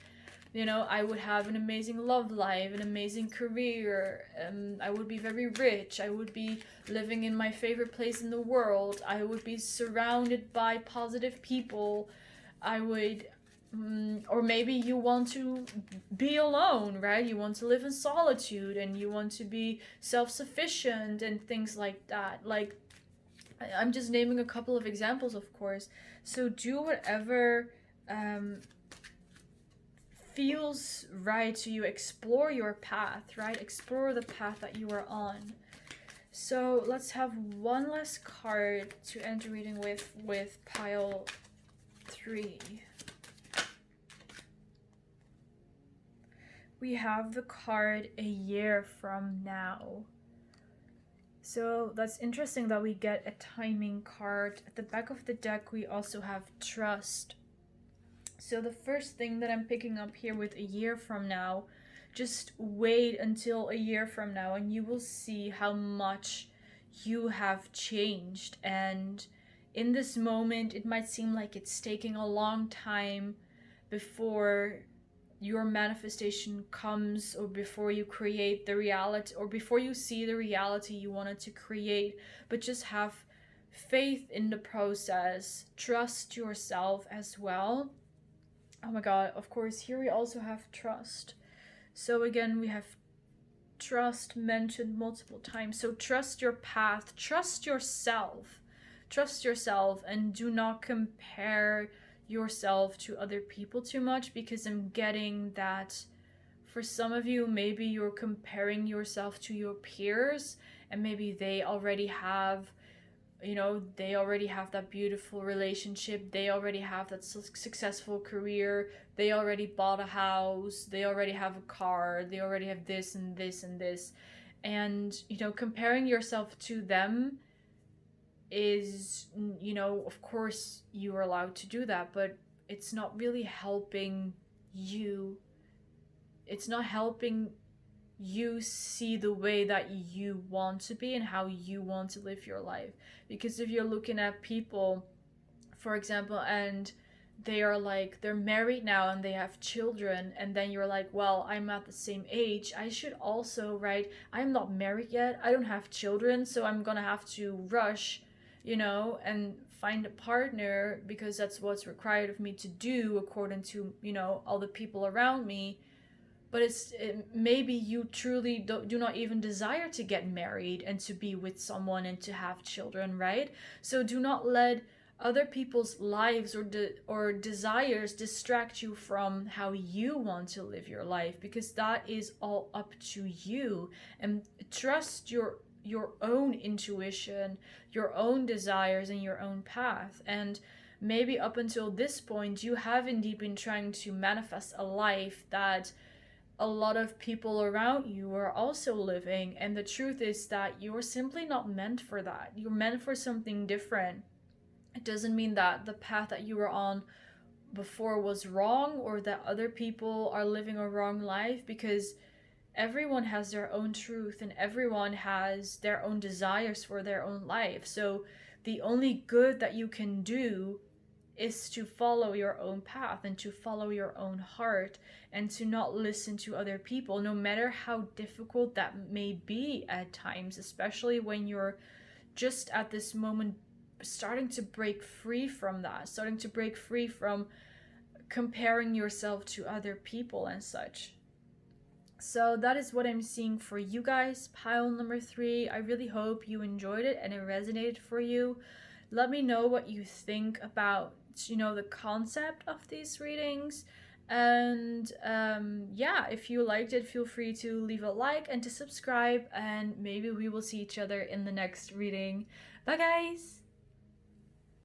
you know, I would have an amazing love life, an amazing career, I would be very rich, I would be living in my favorite place in the world, I would be surrounded by positive people, I would, or maybe you want to be alone, right? You want to live in solitude, and you want to be self-sufficient and things like that. Like, I'm just naming a couple of examples, of course. So do whatever feels right to you. Explore your path, right? Explore the path that you are on. So let's have one last card to end the reading with pile 3. We have the card a year from now. So that's interesting that we get a timing card. At the back of the deck, we also have trust. So the first thing that I'm picking up here with a year from now, just wait until a year from now and you will see how much you have changed. And in this moment, it might seem like it's taking a long time before your manifestation comes, or before you create the reality, or before you see the reality you wanted to create. But just have faith in the process. Trust yourself as well. Oh my god, of course, here we also have trust. So again, we have trust mentioned multiple times. So trust your path, trust yourself. Trust yourself, and do not compare yourself to other people too much, because I'm getting that for some of you, maybe you're comparing yourself to your peers, and maybe they already have, you know, they already have that beautiful relationship, they already have that successful career, they already bought a house, they already have a car, they already have this and this and this. And, you know, comparing yourself to them is, you know, of course you are allowed to do that, but it's not really helping you. It's not helping you see the way that you want to be and how you want to live your life. Because if you're looking at people, for example, and they are like, they're married now and they have children, and then you're like, well, I'm at the same age, I should also, right? I'm not married yet, I don't have children, so I'm gonna have to rush, you know, and find a partner because that's what's required of me to do according to, you know, all the people around me. But maybe you truly do not even desire to get married and to be with someone and to have children, right? So do not let other people's lives or desires distract you from how you want to live your life, because that is all up to you. And trust your own intuition, your own desires, and your own path. And maybe up until this point, you have indeed been trying to manifest a life that a lot of people around you are also living, and the truth is that you're simply not meant for that. You're meant for something different. It doesn't mean that the path that you were on before was wrong, or that other people are living a wrong life, because everyone has their own truth and everyone has their own desires for their own life. So the only good that you can do is to follow your own path and to follow your own heart, and to not listen to other people, no matter how difficult that may be at times, especially when you're just at this moment starting to break free from that, starting to break free from comparing yourself to other people and such. So that is what I'm seeing for you guys, pile number 3. I really hope you enjoyed it and it resonated for you. Let me know what you think about, you know, the concept of these readings, And yeah, if you liked it, feel free to leave a like and to subscribe, and maybe we will see each other in the next reading. Bye, guys!